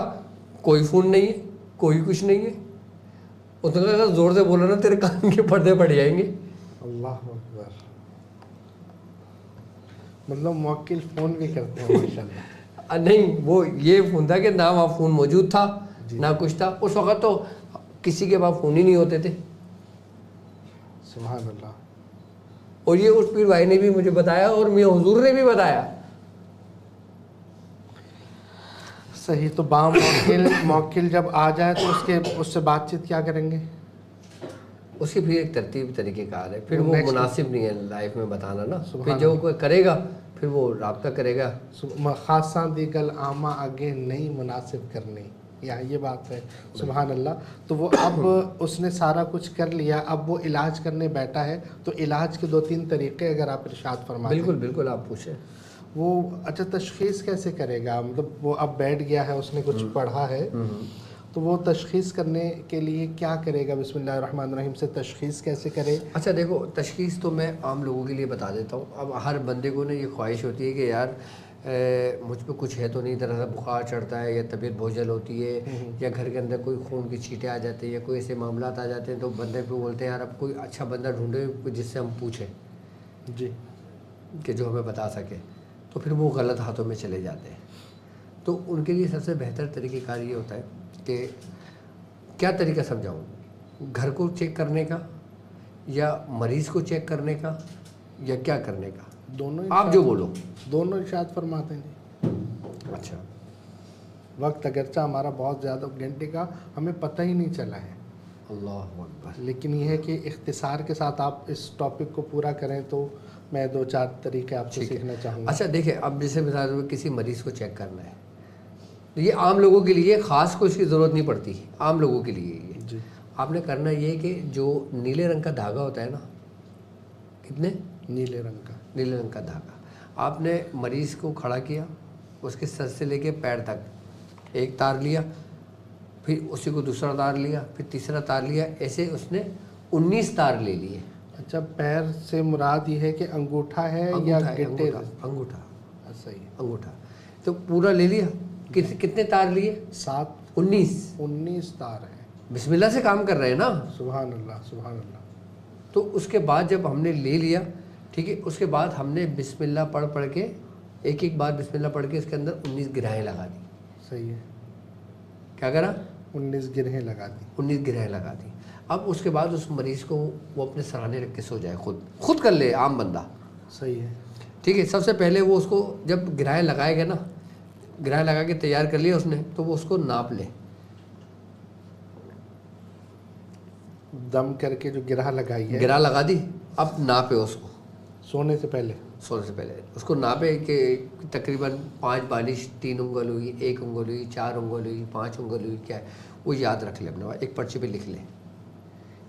کوئی فون نہیں ہے، کوئی کچھ نہیں ہے، اس نے کہا زور سے بولو نا تیرے کان کے پردے پھٹ جائیں گے۔ اللہ اکبر، مطلب موکل فون بھی کرتے ہیں ماشاءاللہ۔ نہیں، وہ یہ فون تھا کہ نہ وہاں فون موجود تھا نہ کچھ تھا، اس وقت تو کسی کے پاس فون ہی نہیں ہوتے تھے۔ سبحان اللہ. اور یہ اس پیر بھائی نے بھی مجھے بتایا اور میاں حضور نے بھی بتایا. صحیح. تو موکل جب آ جائے تو اس سے بات چیت کیا کریں گے؟ اس کی پھر ایک ترتیب طریقہ کار ہے. پھر وہ مناسب نہیں ہے لائف میں بتانا نا. پھر جو کوئی کرے گا پھر وہ رابطہ کرے گا. خاصاں دیگل آما آگے نہیں مناسب کرنے, یہاں یہ بات ہے. سبحان اللہ. تو وہ اب اس نے سارا کچھ کر لیا, اب وہ علاج کرنے بیٹھا ہے. تو علاج کے 2-3 طریقے اگر آپ ارشاد فرمائیں. بالکل بالکل, آپ پوچھیں. وہ اچھا تشخیص کیسے کرے گا؟ مطلب وہ اب بیٹھ گیا ہے, اس نے کچھ پڑھا ہے, تو وہ تشخیص کرنے کے لیے کیا کرے گا؟ بسم اللہ الرحمن الرحیم سے تشخیص کیسے کرے؟ اچھا دیکھو, تشخیص تو میں عام لوگوں کے لیے بتا دیتا ہوں. اب ہر بندے کو نا یہ خواہش ہوتی ہے کہ یار مجھ پہ کچھ ہے تو نہیں, طرح سے بخار چڑھتا ہے یا طبیعت بوجھل ہوتی ہے یا گھر کے اندر کوئی خون کی چھینٹیں آ جاتی ہیں یا کوئی ایسے معاملات آ جاتے ہیں, تو بندے پہ بولتے ہیں یار اب کوئی اچھا بندہ ڈھونڈے جس سے ہم پوچھیں جی کہ جو ہمیں بتا سکے. تو پھر وہ غلط ہاتھوں میں چلے جاتے ہیں. تو ان کے لیے سب سے بہتر طریقہ کار یہ ہوتا ہے کہ کیا طریقہ سمجھاؤں, گھر کو چیک کرنے کا یا مریض کو چیک کرنے کا یا کیا کرنے کا؟ دونوں آپ جو بولو. دونوں ارشاد فرماتے ہیں جی. اچھا, وقت اگرچہ ہمارا بہت زیادہ گھنٹے کا ہمیں پتہ ہی نہیں چلا ہے, اللہ اکبر, لیکن یہ ہے کہ اختصار کے ساتھ آپ اس ٹاپک کو پورا کریں تو میں 2-4 طریقے آپ سے سیکھنا چاہوں گا. اچھا دیکھیں, اب جیسے مثال میں کسی مریض کو چیک کرنا ہے, یہ عام لوگوں کے لیے, خاص کو اس کی ضرورت نہیں پڑتی, عام لوگوں کے لیے یہ جی. آپ نے کرنا یہ کہ جو نیلے رنگ کا دھاگا ہوتا ہے نا, کتنے نیلے رنگ کا دھاگا, آپ نے مریض کو کھڑا کیا, اس کے سر سے لے کے پیر تک ایک تار لیا, پھر اسی کو دوسرا تار لیا, پھر تیسرا تار لیا, ایسے اس نے 19 تار لے لیے. اچھا, پیر سے مراد یہ ہے کہ انگوٹھا ہے یا گٹے؟ انگوٹھا. صحیح, انگوٹھا. تو پورا لے لیا. کتنے تار لیے؟ 7. 19 تار ہیں. بسم اللہ سے کام کر رہے ہیں نا. سبحان اللہ سبحان اللہ. تو اس کے بعد جب ہم نے لے لیا, ٹھیک ہے, اس کے بعد ہم نے بسم اللہ پڑھ کے ایک بار بسم اللہ پڑھ کے اس کے اندر 19 گرہیں لگا دی. صحیح ہے. کیا کرا؟ 19 گرہیں لگا دی. 19 گرہیں لگا دی. اب اس کے بعد اس مریض کو وہ اپنے سرانے رکھ کے سو جائے, خود کر لے عام بندہ. صحیح ہے. ٹھیک ہے. سب سے پہلے وہ اس کو جب گرہیں لگائے گا نا, گرہیں لگا کے تیار کر لیا اس نے, تو وہ اس کو ناپ لے. دم کر کے جو گرہ لگائی ہے, گرہ لگا دی, اب ناپے اس کو سونے سے پہلے اس کو ناپے کہ تقریباً 5 بالش 3 انگل ہوئی, 1 انگل ہوئی, 4 انگل ہوئی, 5 انگل ہوئی, کیا ہے وہ یاد رکھ لے اپنے پاس, ایک پرچی پہ لکھ لے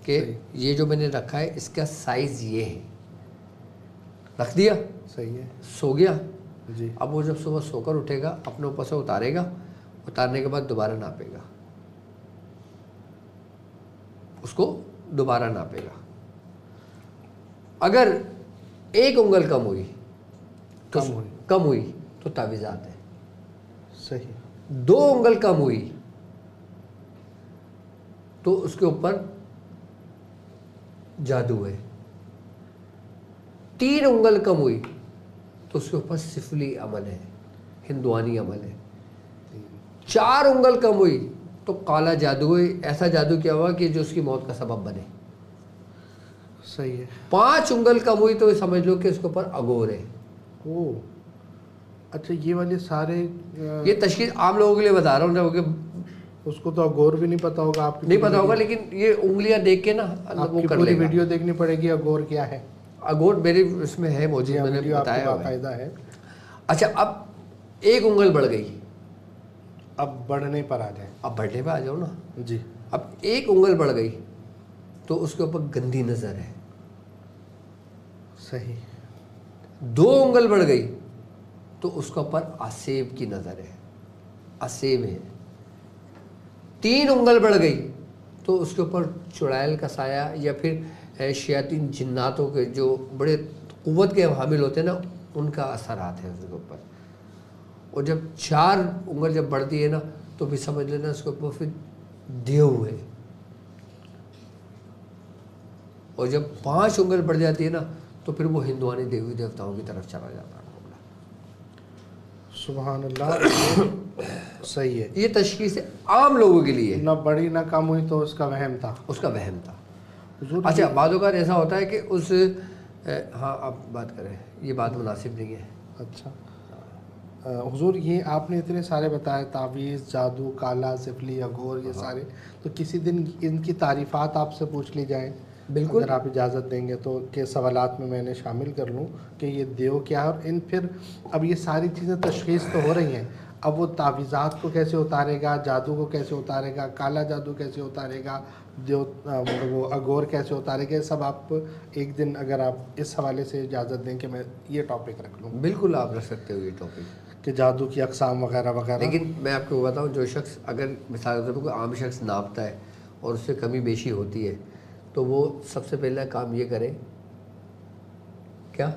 کہ یہ جو میں نے رکھا ہے اس کا سائز یہ ہے. رکھ دیا. صحیح ہے. سو گیا. جی. اب وہ جب صبح سو کر اٹھے گا, اپنے اوپر سے اتارے گا, اتارنے کے بعد دوبارہ ناپے گا, اس کو دوبارہ ناپے گا. اگر 1 انگل کم ہوئی تو تعویذات ہے. صحیح. 2 انگل کم ہوئی تو اس کے اوپر جادو ہے. 3 انگل کم ہوئی تو اس کے اوپر سفلی عمل ہے, ہندوانی عمل ہے. 4 انگل کم ہوئی تو کالا جادو ہے, ایسا جادو کیا ہوا کہ جو اس کی موت کا سبب بنے. صحیح ہے. 5 انگل کم ہوئی تو سمجھ لو کہ اس کے اوپر اگور ہے. او اچھا, یہ والے سارے یہ تشخیص عام لوگوں کے لیے بتا رہا ہوں, کہ اس کو تو اگور بھی نہیں پتا ہوگا, آپ نہیں پتا ہوگا, لیکن یہ انگلیاں دیکھ کے نا وہ کر لے گا. ویڈیو دیکھنی پڑے گی اگور کیا ہے. اگور میری اس میں ہے موجود, میں نے بتایا باقاعدہ ہے. اچھا, اب 1 انگل بڑھ گئی, اب بڑھنے پر آ جائیں. اب بڑھنے پہ آ جاؤ نا جی. اب 1 انگل بڑھ گئی تو اس کے اوپر گندی نظر ہے. صحیح. 2 انگل بڑھ گئی تو اس کے اوپر آسیب کی نظر ہے, آسیب ہے. 3 انگل بڑھ گئی تو اس کے اوپر چڑیل کا سایہ یا پھر شیاطین جناتوں کے جو بڑے قوت کے حامل ہوتے ہیں نا, ان کا اثرات ہے اس کے اوپر. اور جب 4 انگل جب بڑھتی ہے نا تو بھی سمجھ لینا اس کے اوپر پھر دیو ہے. اور جب 5 انگل بڑھ جاتی ہے نا تو پھر وہ ہندوانی دیوی دیوتاؤں کی طرف چلا جاتا ہے. سبحان اللہ. صحیح ہے. یہ تشخیص عام لوگوں کے لیے, نہ بڑی نہ کم ہوئی تو اس کا وہم تھا. اس کا وہم تھا. اچھا بعض اوقات ایسا ہوتا ہے کہ اس ہاں آپ بات کریں، یہ بات مناسب نہیں ہے. اچھا حضور یہ آپ نے اتنے سارے بتائے، تعویذ، جادو، کالا، سفلی، اگور، یہ سارے، تو کسی دن ان کی تعریفات آپ سے پوچھ لی جائیں بالکل. اگر آپ اجازت دیں گے تو، کہ سوالات میں نے شامل کر لوں کہ یہ دیو کیا ہے، اور ان پھر اب یہ ساری چیزیں تشخیص تو ہو رہی ہیں، اب وہ تعویذات کو کیسے اتارے گا، جادو کو کیسے اتارے گا، کالا جادو کیسے اتارے گا، جو وہ اگور کیسے اتارے گا، سب آپ ایک دن اگر آپ اس حوالے سے اجازت دیں کہ میں یہ ٹاپک رکھ لوں. بالکل آپ رکھ سکتے ہو یہ ٹاپک، کہ جادو کی اقسام وغیرہ وغیرہ. لیکن میں آپ کو بتاؤں، جو شخص اگر مثال کے طور پر کوئی عام شخص ناپتا ہے اور اس سے کمی بیشی ہوتی ہے تو وہ سب سے پہلا کام یہ کرے، کیا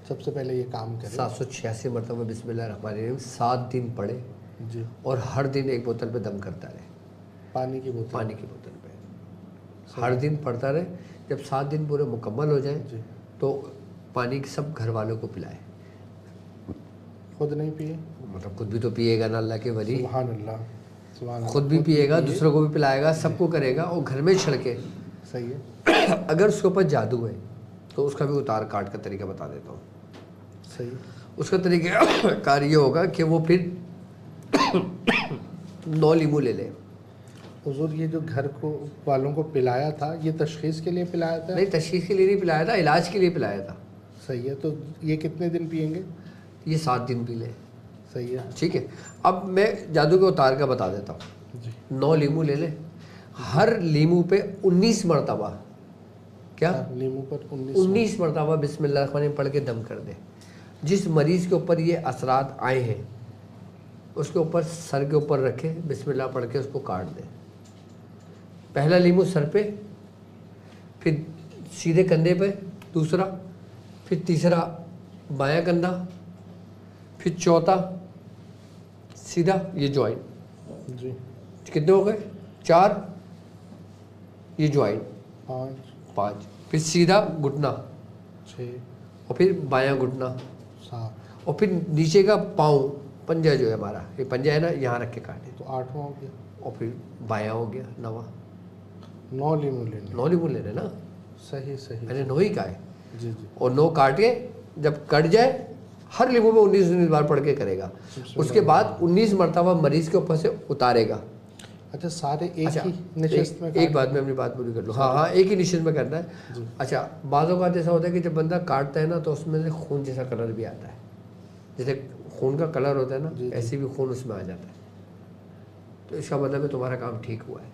سب سے پہلے یہ کام کرے 786 مرتبہ بسم اللہ الرحمن الرحیم 7 دن پڑھے جی، اور ہر دن ایک بوتل پہ دم کرتا رہے، پانی کی بوتل. پانی کی بوتل پہ ہر دن پڑھتا رہے. جب 7 دن پورے مکمل ہو جائیں جی. تو پانی سب گھر والوں کو پلائے. خود نہیں پیے؟ مطلب خود بھی تو پیے گا نا اللہ کے ولی، سبحان اللہ، سبحان اللہ. خود بھی پیے گا، دوسروں کو بھی پلائے گا، سب کو کرے گا، اور گھر میں چھڑکے. صحیح ہے. اگر اس کے اوپر جادو ہے تو اس کا بھی اتار کاٹ کا طریقہ بتا دیتا ہوں. صحیح. اس کا طریقہ کار یہ ہوگا کہ وہ پھر 9 لیمو لے لے. حضور یہ جو گھر کو والوں کو پلایا تھا، یہ تشخیص کے لیے پلایا تھا؟ نہیں، تشخیص کے لیے نہیں پلایا تھا، علاج کے لیے پلایا تھا. صحیح ہے. تو یہ کتنے دن پئیں گے؟ یہ 7 دن پی لے. صحیح ہے. ٹھیک ہے. اب میں جادو کے اتار کا بتا دیتا ہوں. جی. 9 لیمو لے لے، ہر لیمو پہ 19 مرتبہ، کیا لیمو پر 19 مرتبہ بسم اللہ الرحمن الرحیم پڑھ کے دم کر دے. جس مریض کے اوپر یہ اثرات آئے ہیں اس کے اوپر سر کے اوپر رکھے، بسم اللہ پڑھ کے اس کو کاٹ دے. پہلا لیمو سر پہ، پھر سیدھے کندھے پہ دوسرا، پھر تیسرا بایاں کندھا، پھر چوتھا سیدھا یہ جوائنٹ. جی. کتنے ہو گئے؟ 4. یہ جوائنٹ 5 پھر سیدھا گھٹنا 6 اور پھر بایاں گھٹنا 7 اور پھر نیچے کا پاؤں پنجہ جو ہے ہمارا، یہ پنجہ ہے نا، یہاں رکھ کے کاٹے. تو 8واں ہو گیا. اور پھر بایاں ہو گیا 9واں. 9 لیمو لینے. 9 لیمو لینے نا، صحیح صحیح. میں نے 9 ہی کہا ہے. جی جی. اور 9 کاٹ کے جب کٹ جائے ہر لیمو میں 19 بار پڑھ کے کرے گا. اس کے بعد 19 مرتبہ مریض کے اوپر سے اتارے گا. اچھا سارے ایک ہی نشست میں؟ ایک بات میں اپنی بات پوری کر لوں. ہاں ایک ہی نشست میں کرنا ہے. اچھا بعض اوقات ایسا ہوتا ہے کہ جب بندہ کاٹتا ہے نا تو اس میں سے خون جیسا کلر بھی آتا ہے، جیسے خون کا کلر ہوتا ہے نا، ایسے بھی خون اس میں آ جاتا ہے. تو اس کا مطلب ہے تمہارا کام ٹھیک ہوا ہے.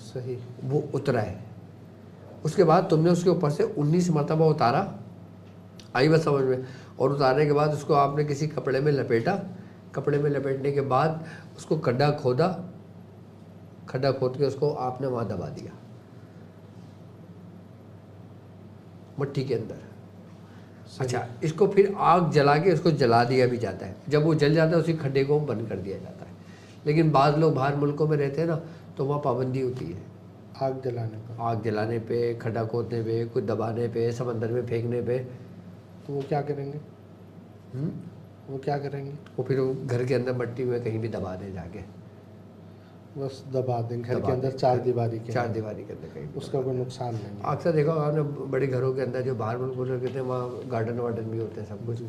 صحیح. وہ اترا ہے. اس کے بعد تم نے اس کے اوپر سے 19 مرتبہ اتارا، آئی بات سمجھ میں. اور اتارنے کے بعد اس کو آپ نے کسی کپڑے میں لپیٹا. کپڑے میں لپیٹنے کے بعد اس کو گڈھا کھودا، کھڈا کھود کے اس کو آپ نے وہاں دبا دیا مٹی کے اندر. اچھا اس کو پھر آگ جلا کے اس کو جلا دیا بھی جاتا ہے. جب وہ جل جاتا ہے اسی کھڈے کو بند کر دیا جاتا ہے. لیکن بعض لوگ باہر ملکوں میں رہتے ہیں نا تو وہاں پابندی ہوتی ہے آگ جلانے پر، آگ جلانے پہ، کھڈا کھودنے پہ، کچھ دبانے پہ، سمندر میں پھینکنے پہ. تو وہ کیا کریں گے؟ وہ کیا کریں گے؟ وہ پھر گھر کے اندر مٹی میں کہیں بھی دبا دیں، جا کے بس دبا دیں گھر کے اندر، 4 دیواری کے چار دیواری کے اندر کہیں. اس کا کوئی نقصان نہیں ہے. اکثر دیکھا ہوگا آپ نے بڑے گھروں کے اندر جو باہر ملک میں رہتے ہیں وہاں گارڈن وارڈن بھی ہوتے ہیں سب کچھ.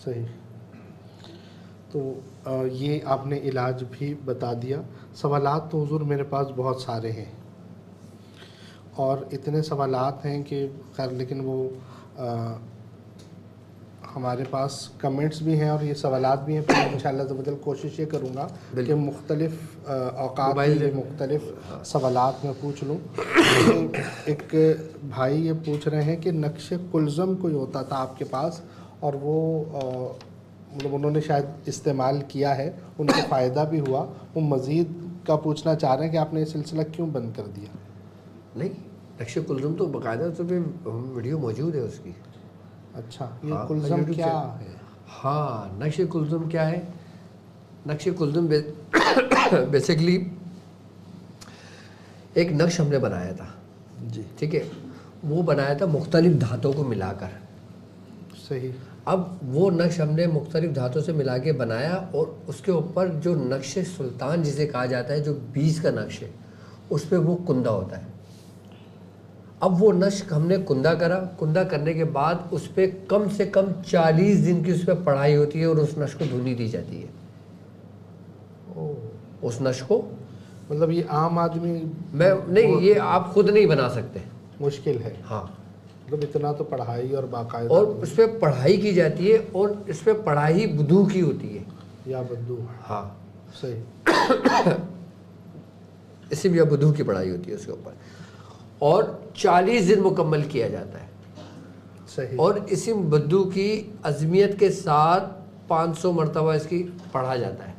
صحیح. تو یہ آپ نے علاج بھی بتا دیا. سوالات تو حضور میرے پاس بہت سارے ہیں اور اتنے سوالات ہیں کہ خیر، لیکن وہ ہمارے پاس کمنٹس بھی ہیں اور یہ سوالات بھی ہیں. پھر انشاءاللہ زبردل کوشش یہ کروں گا کہ مختلف اوقات میں مختلف سوالات میں پوچھ لوں. ایک بھائی یہ پوچھ رہے ہیں کہ نقش کلزم کوئی ہوتا تھا آپ کے پاس اور وہ مطلب انہوں نے شاید استعمال کیا ہے، ان کو فائدہ بھی ہوا. وہ مزید کا پوچھنا چاہ رہے ہیں کہ آپ نے یہ سلسلہ کیوں بند کر دیا؟ نہیں، نقش کلزم تو باقاعدہ تو ویڈیو موجود ہے اس کی. اچھا یہ کلزم کیا ہے؟ ہاں نقش کلزم کیا ہے؟ نقش کلزم بیسیکلی ایک نقش ہم نے بنایا تھا. جی ٹھیک ہے. وہ بنایا تھا مختلف دھاتوں کو ملا کر. صحیح. اب وہ نقش ہم نے مختلف دھاتوں سے ملا کے بنایا اور اس کے اوپر جو نقش سلطان جسے کہا جاتا ہے، جو 20 کا نقش ہے، اس پہ وہ کندہ ہوتا ہے. اب وہ نشق ہم نے کندہ کرا، کندہ کرنے کے بعد اس پہ کم سے کم 40 دن کی اس پہ پڑھائی ہوتی ہے اور اس نشق کو دھنی دی جاتی ہے۔ اس نشق کو مطلب یہ عام آدمی میں نہیں، یہ آپ خود نہیں بنا سکتے، مشکل ہے۔ ہاں، مطلب اتنا تو پڑھائی اور باقاعدہ اور اس پہ پڑھائی کی جاتی ہے، اور اس پہ پڑھائی بدو کی ہوتی ہے۔ یا بدو، ہاں صحیح، اسم یا بدو کی پڑھائی ہوتی ہے اس کے اوپر، اور 40 دن مکمل کیا جاتا ہے، صحیح، اور اسم بدو کی عظمیت کے ساتھ 500 مرتبہ اس کی پڑھا جاتا ہے۔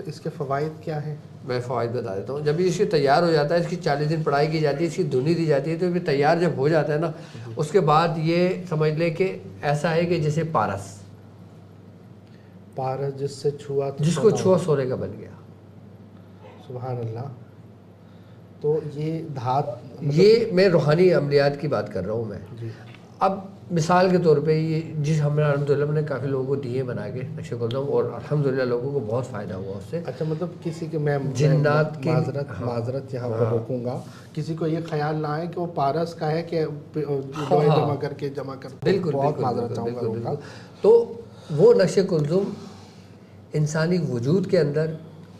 اس کے فوائد کیا ہیں؟ میں فوائد بتا دیتا ہوں۔ جب اس کی تیار ہو جاتا ہے، اس کی 40 دن پڑھائی کی جاتی ہے، اس کی دھنی دی جاتی ہے، تو یہ تیار جب ہو جاتا ہے نا، اس کے بعد یہ سمجھ لے کہ ایسا ہے کہ جیسے پارس جس سے چھوا تو جس کو چھوا سونے کا بن گیا۔ سبحان اللہ۔ تو یہ دھات یہ میں روحانی عملیات کی بات کر رہا ہوں میں۔ جی، اب مثال کے طور پہ یہ جس ہم نے الحمدللہ نے کافی لوگوں کو دیے بنا کے نقش قلم، اور الحمدللہ لوگوں کو بہت فائدہ ہوا اس سے۔ اچھا، مطلب کسی کے میں جنات کی معذرت یہاں پر روکوں گا، کسی کو یہ خیال نہ آئے کہ وہ پارس کا ہے کہ جمع کر کے بالکل بہت معذرت چاہوں گا، روکا۔ تو وہ نقش کلثوم انسانی وجود کے اندر،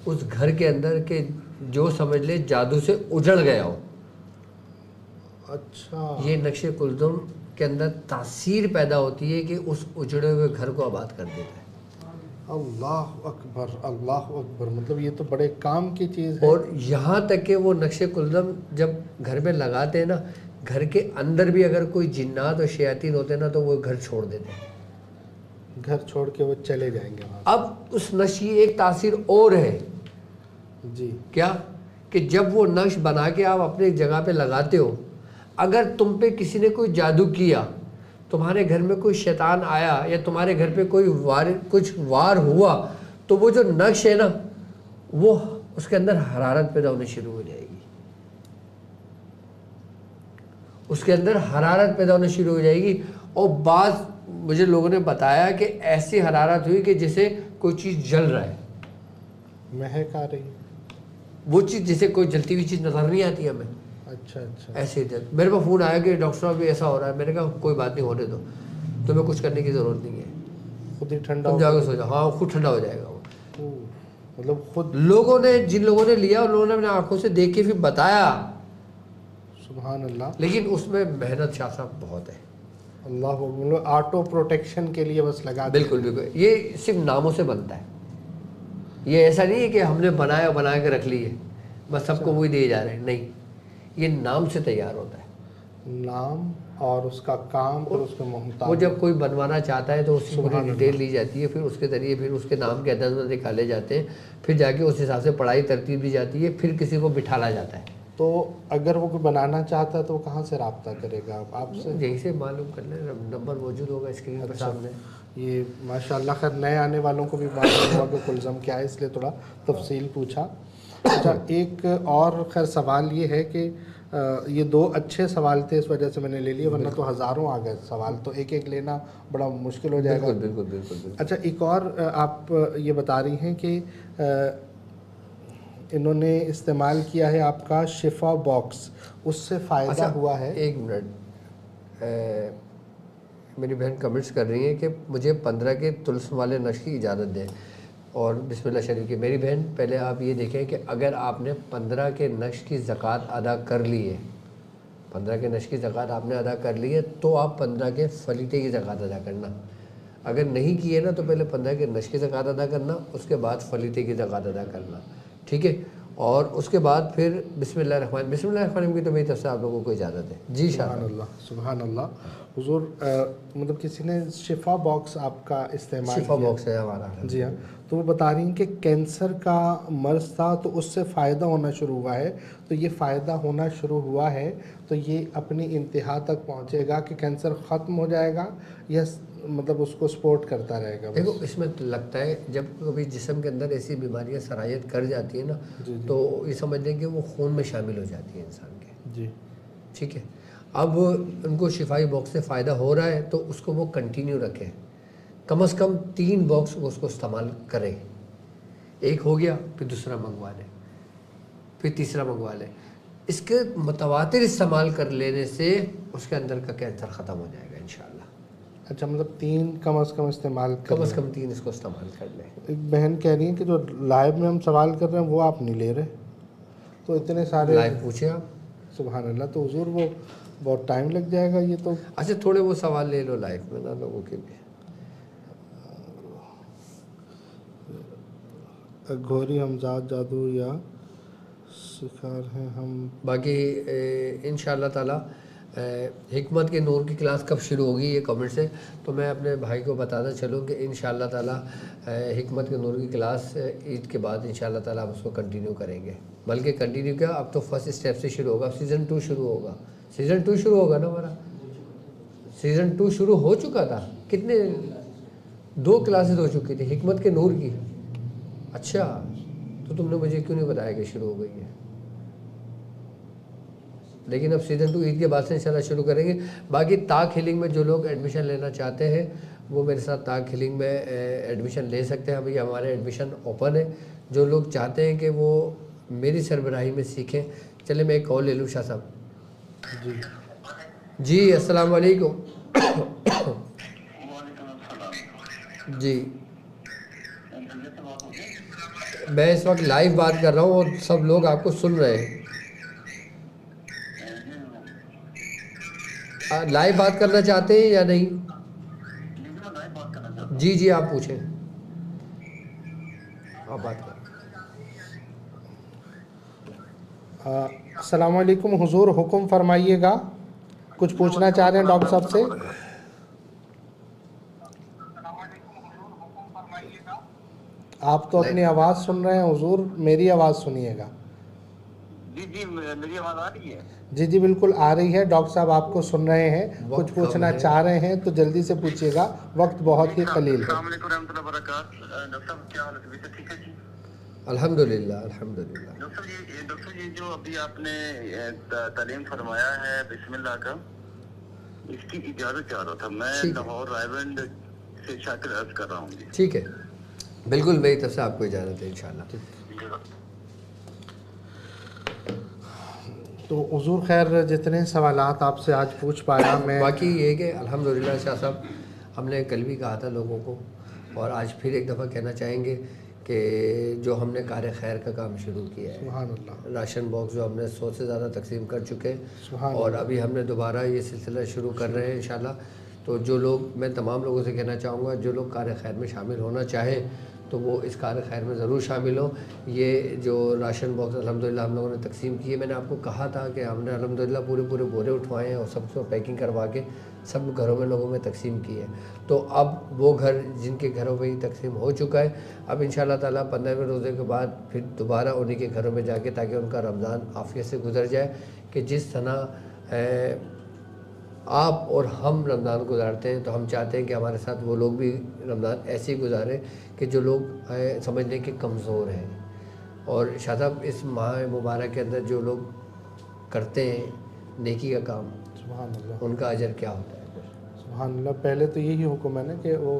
اس گھر کے اندر کہ جو سمجھ لے جادو سے اجڑ گیا ہو، اچھا، یہ نقش کلثوم کے اندر تاثیر پیدا ہوتی ہے کہ اس اجڑے ہوئے گھر کو آباد کر دیتا ہے۔ اللہ اکبر، اللہ اکبر، مطلب یہ تو بڑے کام کی چیز ہے۔ اور یہاں تک کہ وہ نقش کلثوم جب گھر میں لگاتے ہیں نا، گھر کے اندر بھی اگر کوئی جنات اور شیاطین ہوتے ہیں نا، تو وہ گھر چھوڑ دیتے ہیں، گھر چھوڑ کے وہ چلے جائیں گے وہاں۔ اب اس نقش کی ایک تاثیر اور ہے، جی، کیا کہ جب وہ نقش بنا کے آپ اپنے ایک جگہ پہ لگاتے ہو، اگر تم پہ کسی نے کوئی جادو کیا، تمہارے گھر میں کوئی شیطان آیا، یا تمہارے گھر پہ کوئی کچھ وار ہوا، تو وہ جو نقش ہے نا، وہ اس کے اندر حرارت پیدا ہونی شروع ہو جائے گی، اس کے اندر حرارت پیدا ہونا شروع ہو جائے گی۔ اور بعض مجھے لوگوں نے بتایا کہ ایسی حرارت ہوئی کہ جیسے کوئی چیز جل رہا ہے، مہک آ رہی ہے۔ وہ چیز جیسے کوئی جلتی ہوئی چیز نظر نہیں آتی ہمیں، اچھا اچھا، ایسے ہی میرے پاس فون آیا کہ ڈاکٹر صاحب بھی ایسا ہو رہا ہے۔ میں نے کہا کوئی بات نہیں، ہونے دو، تمہیں کچھ کرنے کی ضرورت نہیں ہے، خود ہی ٹھنڈا تم جا کے سو جاؤ۔ ہاں، خود ٹھنڈا ہو جائے گا وہ۔ مطلب خود لوگوں نے، جن لوگوں نے لیا، ان لوگوں نے اپنے آنکھوں سے دیکھ کے پھر بتایا، سبحان اللہ۔ لیکن اس میں محنت شاہ صاحب بہت ہے۔ اللہ، مطلب آٹو پروٹیکشن کے لیے بس لگا دیا۔ بالکل بالکل، یہ صرف ناموں سے بنتا ہے، یہ ایسا نہیں ہے کہ ہم نے بنا کے رکھ لی ہے بس سب کو وہی دیے جا رہے ہیں، نہیں، یہ نام سے تیار ہوتا ہے۔ نام اور اس کا کام، پھر اس کے محتاج، وہ جب کوئی بنوانا چاہتا ہے تو اس کی پوری ڈیٹیل لی جاتی ہے، پھر اس کے ذریعے پھر اس کے نام کے عدد نکالے جاتے ہیں، پھر جا کے اس حساب سے پڑھائی ترتیب دی جاتی ہے، پھر کسی کو بٹھالا جاتا ہے۔ تو اگر وہ کوئی بنانا چاہتا ہے تو وہ کہاں سے رابطہ کرے گا آپ سے؟ یہیں سے معلوم کر لیں، نمبر موجود ہوگا اسکرین پر سامنے۔ یہ ماشاءاللہ، خیر نئے آنے والوں کو بھی معلوم ہوا کہ کلثم کیا ہے، اس لیے تھوڑا تفصیل پوچھا۔ اچھا، ایک اور خیر سوال یہ ہے کہ یہ دو اچھے سوال تھے، اس وجہ سے میں نے لے لیے، ورنہ تو ہزاروں آ گئے سوال، تو ایک ایک لینا بڑا مشکل ہو جائے گا۔ بالکل بالکل بالکل۔ اچھا، ایک اور آپ یہ بتا رہی ہیں کہ انہوں نے استعمال کیا ہے آپ کا شفا باکس، اس سے فائدہ ہوا ہے؟ ایک منٹ، میری بہن کمنٹس کر رہی ہیں کہ مجھے 15 کے طلسم والے نقش کی اجازت دیں، اور بسم اللہ شریف کی۔ میری بہن، پہلے آپ یہ دیکھیں کہ اگر آپ نے 15 کے نقش کی زکوٰۃ ادا کر لی ہے، 15 کے نقش کی زکوٰۃ آپ نے ادا کر لی ہے، تو آپ 15 کے فلیتے کی زکوٰۃ ادا کرنا۔ اگر نہیں کی ہے نا، تو پہلے 15 کے نقش کی زکوٰۃ ادا کرنا، اس کے بعد فلیتے کی زکوٰۃ ادا کرنا، ٹھیک ہے؟ اور اس کے بعد پھر بسم اللہ الرحمن کی تو میری طرف سے آپ لوگوں کو اجازت ہے۔ جی سبحان اللہ، سبحان اللہ حضور۔ مطلب کسی نے شفا باکس آپ کا استعمال شفا کیا؟ باکس ہے ہمارا۔ جی ہاں، تو وہ بتا رہی ہیں کہ کینسر کا مرض تھا، تو اس سے فائدہ ہونا شروع ہوا ہے، تو یہ فائدہ ہونا شروع ہوا ہے تو یہ اپنی انتہا تک پہنچے گا کہ کینسر ختم ہو جائے گا، یا مطلب اس کو سپورٹ کرتا رہے گا؟ دیکھو، اس میں لگتا ہے جب کبھی جسم کے اندر ایسی بیماریاں سرایت کر جاتی ہیں نا، تو یہ سمجھ لیں کہ وہ خون میں شامل ہو جاتی ہے انسان کے، جی، ٹھیک ہے؟ اب ان کو شفائی باکس سے فائدہ ہو رہا ہے تو اس کو وہ کنٹینیو رکھیں، کم از کم 3 باکس وہ اس کو استعمال کریں، ایک ہو گیا پھر دوسرا منگوا لیں، پھر تیسرا منگوا لیں۔ اس کے متواتر استعمال کر لینے سے اس کے اندر کا کینسر ختم ہو جائے گا انشاءاللہ۔ اچھا، مطلب 3 کم از کم استعمال کم از کم 3 اس کو استعمال کر لیں۔ ایک بہن کہہ رہی ہیں کہ جو لائیو میں ہم سوال کر رہے ہیں وہ آپ نہیں لے رہے، تو اتنے سارے لائیو پوچھیں آپ۔ سبحان اللہ، تو حضور وہ بہت ٹائم لگ جائے گا یہ تو۔ اچھا تھوڑے وہ سوال لے لو لائیو میں نا لوگوں کے لیے۔ گھوری ہمزاد جادو یا شکار ہیں ہم؟ باقی انشاءاللہ تعالی حکمت کے نور کی کلاس کب شروع ہوگی یہ کمنٹ سے، تو میں اپنے بھائی کو بتانا چلوں کہ انشاءاللہ تعالی حکمت کے نور کی کلاس عید کے بعد انشاءاللہ تعالی ہم اس کو کنٹینیو کریں گے، بلکہ کنٹینیو کیا، اب تو فرسٹ اسٹیپ سے شروع ہوگا، سیزن 2 شروع ہوگا۔ سیزن 2 شروع ہوگا نا ہمارا؟ سیزن 2 شروع ہو چکا تھا، کتنے 2 کلاسز ہو چکی تھی حکمت کے نور کی۔ اچھا تو تم نے مجھے کیوں نہیں بتایا کہ شروع ہو گئی ہے؟ لیکن اب سیزن 2 عید کے بعد سے انشاءاللہ شروع کریں گے۔ باقی تاک ہیلنگ میں جو لوگ ایڈمیشن لینا چاہتے ہیں وہ میرے ساتھ تاک ہیلنگ میں ایڈمیشن لے سکتے ہیں، ابھی ہمارے ایڈمیشن اوپن ہے۔ جو لوگ چاہتے ہیں کہ وہ میری سربراہی میں سیکھیں، چلے میں ایک کال لے لوں شاہ صاحب۔ جی السلام علیکم۔ جی میں اس وقت لائیو بات کر رہا ہوں اور سب لوگ آپ کو سن رہے ہیں۔ لائیو بات کرنا چاہتے ہیں یا نہیں؟ جی جی آپ پوچھیں، آپ بات کریں۔ السلام علیکم حضور، حکم فرمائیے گا، کچھ پوچھنا چاہ رہے ہیں ڈاکٹر صاحب سے؟ آپ تو اپنی آواز سن رہے ہیں حضور، میری آواز سنیے گا۔ جی میری آواز آ رہی ہے؟ جی جی بالکل آ رہی ہے، ڈاکٹر صاحب آپ کو سن رہے ہیں، کچھ پوچھنا چاہ رہے ہیں تو جلدی سے پوچھیے گا، وقت بہت ہی قلیل ہے۔ السلام علیکم ورحمۃ اللہ وبرکاتہ۔ ڈاکٹر صاحب کیا حال ہے؟ طبیعت ٹھیک ہے جی؟ الحمدللہ الحمدللہ۔ ڈاکٹر صاحب یہ جو ابھی آپ نے تعلیم فرمایا ہے بسم اللہ کا، اس کی اجازت چاہ رہا تھا میں، لاہور رائیونڈ سے شاکر عرض کر رہا ہوں جی۔ ٹھیک ہے بالکل، میری طرف سے آپ کو اجازت ہے انشاءاللہ۔ تو حضور خیر جتنے سوالات آپ سے آج پوچھ پایا میں، باقی یہ کہ الحمدللہ شاہ صاحب ہم نے کل بھی کہا تھا لوگوں کو، اور آج پھر ایک دفعہ کہنا چاہیں گے کہ جو ہم نے کار خیر کا کام شروع کیا ہے، سبحان اللہ، راشن باکس جو ہم نے 100 سے زیادہ تقسیم کر چکے ہیں، سبحان اور اللہ، ابھی ہم نے دوبارہ یہ سلسلہ شروع کر رہے ہیں انشاءاللہ۔ تو جو لوگ، میں تمام لوگوں سے کہنا چاہوں گا جو لوگ کار خیر میں شامل ہونا چاہیں تو وہ اس کار خیر میں ضرور شامل ہوں۔ یہ جو راشن باکس الحمدللہ ہم لوگوں نے تقسیم کی ہے، میں نے آپ کو کہا تھا کہ ہم نے الحمدللہ پورے بورے اٹھوائے ہیں اور سب کو پیکنگ کروا کے سب گھروں میں لوگوں میں تقسیم کی ہے۔ تو اب وہ گھر جن کے گھروں میں ہی تقسیم ہو چکا ہے، اب انشاءاللہ تعالیٰ 15ویں روزے کے بعد پھر دوبارہ انہی کے گھروں میں جا کے، تاکہ ان کا رمضان عافیت سے گزر جائے، کہ جس طرح آپ اور ہم رمضان گزارتے ہیں تو ہم چاہتے ہیں کہ ہمارے ساتھ وہ لوگ بھی رمضان ایسے ہی گزاریں کہ جو لوگ سمجھ لیں کہ کمزور ہیں۔ اور شاہ صاحب اس ماہ مبارک کے اندر جو لوگ کرتے ہیں نیکی کا کام، سبحان اللہ، ان کا اجر کیا ہوتا ہے؟ سبحان اللہ۔ پہلے تو یہی حکم ہے نا کہ وہ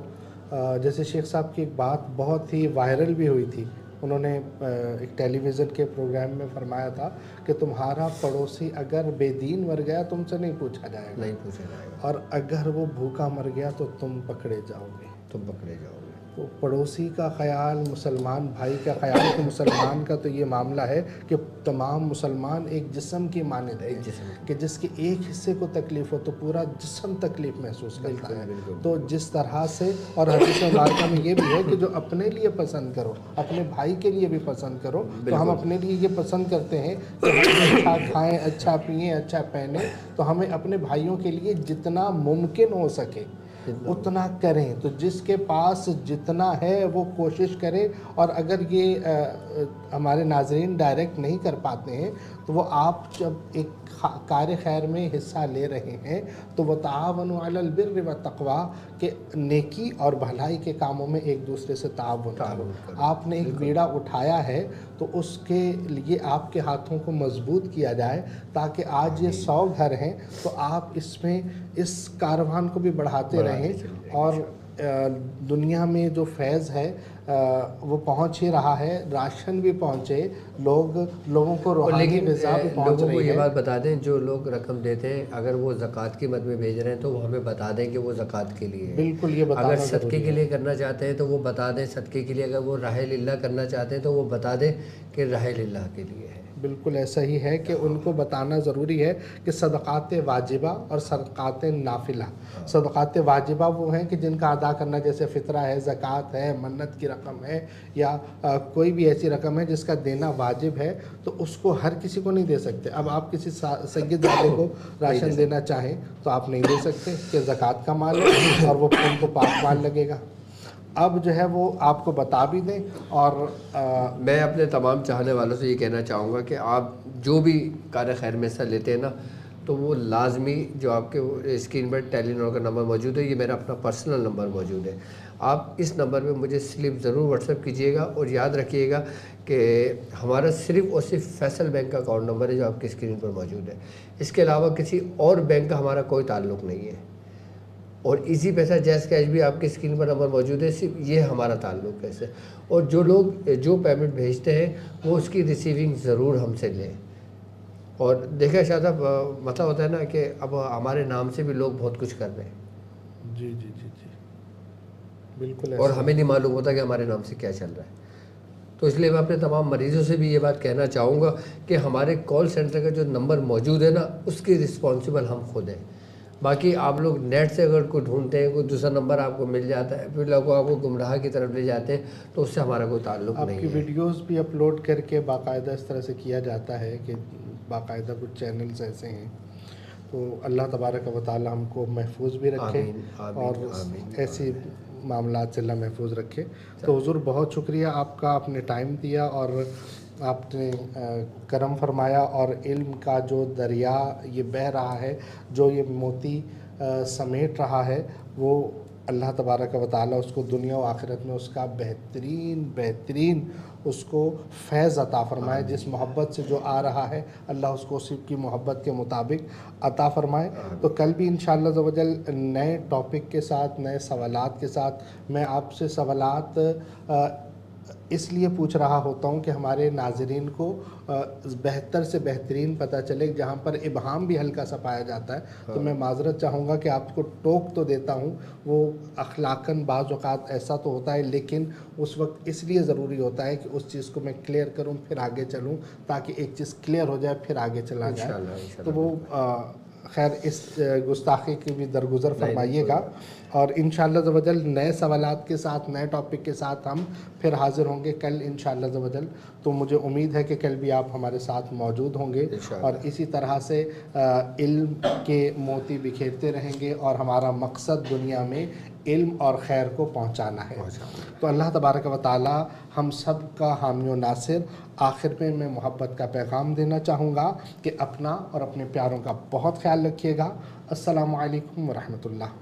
جیسے شیخ صاحب کی ایک بات بہت ہی وائرل بھی ہوئی تھی، انہوں نے ایک ٹیلی ویژن کے پروگرام میں فرمایا تھا کہ تمہارا پڑوسی اگر بے دین مر گیا تم سے نہیں پوچھا جائے گا، نہیں پوچھا جائے گا، اور اگر وہ بھوکا مر گیا تو تم پکڑے جاؤ گے۔ تم پکڑے جاؤ گے۔ تو پڑوسی کا خیال، مسلمان بھائی کا خیال، کہ مسلمان کا تو یہ معاملہ ہے کہ تمام مسلمان ایک جسم کی مانند ہے، ایک جسم کہ جس کے ایک حصے کو تکلیف ہو تو پورا جسم تکلیف محسوس کرتا ہے۔ بالکل۔ تو جس طرح سے، اور حدیث مبارکہ میں یہ بھی ہے کہ جو اپنے لیے پسند کرو اپنے بھائی کے لیے بھی پسند کرو۔ تو ہم اپنے لیے یہ پسند کرتے ہیں کہ ہم اچھا کھائیں، اچھا پئیں، اچھا پہنیں، تو ہمیں اپنے بھائیوں کے لیے جتنا ممکن ہو سکے اتنا کریں۔ تو جس کے پاس جتنا ہے وہ کوشش کرے، اور اگر یہ ہمارے ناظرین ڈائریکٹ نہیں کر پاتے ہیں تو وہ آپ جب ایک کار خیر میں حصہ لے رہے ہیں تو وتعاونوا علی البر والتقوی، کہ نیکی اور بھلائی کے کاموں میں ایک دوسرے سے تعاون کرو۔ آپ نے ایک بیڑا اٹھایا ہے تو اس کے لیے آپ کے ہاتھوں کو مضبوط کیا جائے، تاکہ آج یہ 100 گھر ہیں تو آپ اس میں اس کاروان کو بھی بڑھاتے رہیں، اور دنیا میں جو فیض ہے وہ پہنچ ہی رہا ہے، راشن بھی پہنچے، لوگوں کو روحانی غذا بھی پہنچ لوگوں کو رہی یہ ہے۔ بات بتا دیں جو لوگ رقم دیتے ہیں اگر وہ زکوٰۃ کی مد میں بھیج رہے ہیں تو وہ ہمیں بتا دیں کہ وہ زکوٰۃ کے لیے ہے۔ بالکل، یہ بتانا اگر صدقے ضروری کے ہے۔ لیے کرنا چاہتے ہیں تو وہ بتا دیں صدقے کے لیے، اگر وہ راہ للہ کرنا چاہتے ہیں تو وہ بتا دیں کہ راہ للہ کے لیے ہے۔ بالکل ایسا ہی ہے کہ ان کو بتانا ضروری ہے کہ صدقات واجبہ اور صدقات نافلہ، صدقات واجبہ وہ ہیں کہ جن کا ادا کرنا جیسے فطرہ ہے، زکوٰۃ ہے، منت کی رقم ہے، یا کوئی بھی ایسی رقم ہے جس کا دینا واجب ہے، تو اس کو ہر کسی کو نہیں دے سکتے۔ اب آپ کسی سید والے کو راشن دینا چاہیں تو آپ نہیں دے سکتے کہ زکوٰۃ کا مال ہے اور وہ ان کو پاک مال لگے گا۔ اب جو ہے وہ آپ کو بتا بھی دیں، اور میں اپنے تمام چاہنے والوں سے یہ کہنا چاہوں گا کہ آپ جو بھی کار خیر میں حصہ لیتے ہیں نا تو وہ لازمی جو آپ کے اسکرین پر ٹیلی نور کا نمبر موجود ہے، یہ میرا اپنا پرسنل نمبر موجود ہے، آپ اس نمبر پہ مجھے سلپ ضرور واٹس ایپ کیجیے گا، اور یاد رکھیے گا کہ ہمارا صرف اور صرف فیصل بینک کا اکاؤنٹ نمبر ہے جو آپ کی اسکرین پر موجود ہے، اس کے علاوہ کسی اور بینک کا ہمارا کوئی تعلق نہیں ہے، اور ایزی پیسہ جیز کیش بھی آپ کی اسکرین پر نمبر موجود ہے، صرف یہ ہمارا تعلق ہے اس سے۔ اور جو لوگ جو پیمنٹ بھیجتے ہیں وہ اس کی ریسیونگ ضرور ہم سے لیں۔ اور دیکھیں شاہ صاحب مسئلہ ہوتا ہے نا کہ اب ہمارے نام سے بھی لوگ بہت کچھ کر رہے ہیں، جی جی جی جی بالکل اور ہمیں نہیں معلوم ہوتا کہ ہمارے نام سے کیا چل رہا ہے۔ تو اس لیے میں اپنے تمام مریضوں سے بھی یہ بات کہنا چاہوں گا کہ ہمارے کال سینٹر کا جو نمبر موجود ہے نا اس کی رسپانسبل ہم خود ہیں۔ باقی آپ لوگ نیٹ سے اگر کوئی ڈھونڈتے ہیں، کوئی دوسرا نمبر آپ کو مل جاتا ہے، پھر لوگوں آپ کو گمراہ کی طرف لے جاتے ہیں، تو اس سے ہمارا کوئی تعلق آپ نہیں کی ہے۔ ویڈیوز بھی اپلوڈ کر کے باقاعدہ اس طرح سے کیا جاتا ہے کہ باقاعدہ کچھ چینلز ایسے ہیں، تو اللہ تبارک و تعالی ہم کو محفوظ بھی رکھے آمین، آمین، اور آمین، ایسی معاملات سے اللہ محفوظ رکھے۔ تو حضور بہت شکریہ آپ کا، آپ نے ٹائم دیا اور آپ نے کرم فرمایا، اور علم کا جو دریا یہ بہہ رہا ہے، جو یہ موتی سمیٹ رہا ہے، وہ اللہ تبارک و تعالیٰ اس کو دنیا و آخرت میں اس کا بہترین اس کو فیض عطا فرمائے۔ جس محبت سے جو آ رہا ہے اللہ اس کو اسی کی محبت کے مطابق عطا فرمائے۔ تو کل بھی انشاءاللہ عز و جل نئے ٹاپک کے ساتھ، نئے سوالات کے ساتھ، میں آپ سے سوالات اس لیے پوچھ رہا ہوتا ہوں کہ ہمارے ناظرین کو بہتر سے بہترین پتہ چلے، جہاں پر ابہام بھی ہلکا سا پایا جاتا ہے تو میں معذرت چاہوں گا کہ آپ کو ٹوک تو دیتا ہوں، وہ اخلاقاً بعض اوقات ایسا تو ہوتا ہے، لیکن اس وقت اس لیے ضروری ہوتا ہے کہ اس چیز کو میں کلیئر کروں پھر آگے چلوں، تاکہ ایک چیز کلیئر ہو جائے پھر آگے چلا جائے۔ تو وہ خیر اس گستاخی کی بھی درگزر فرمائیے گا، اور انشاءاللہ عز و جل نئے سوالات کے ساتھ، نئے ٹاپک کے ساتھ ہم پھر حاضر ہوں گے کل انشاءاللہ عز و جل۔ تو مجھے امید ہے کہ کل بھی آپ ہمارے ساتھ موجود ہوں گے، اور اسی طرح سے علم کے موتی بکھیرتے رہیں گے، اور ہمارا مقصد دنیا میں علم اور خیر کو پہنچانا ہے۔ تو اللہ تبارک و تعالی ہم سب کا حامی و ناصر۔ آخر میں محبت کا پیغام دینا چاہوں گا کہ اپنا اور اپنے پیاروں کا بہت خیال رکھیے گا۔ السلام علیکم ورحمۃ اللہ۔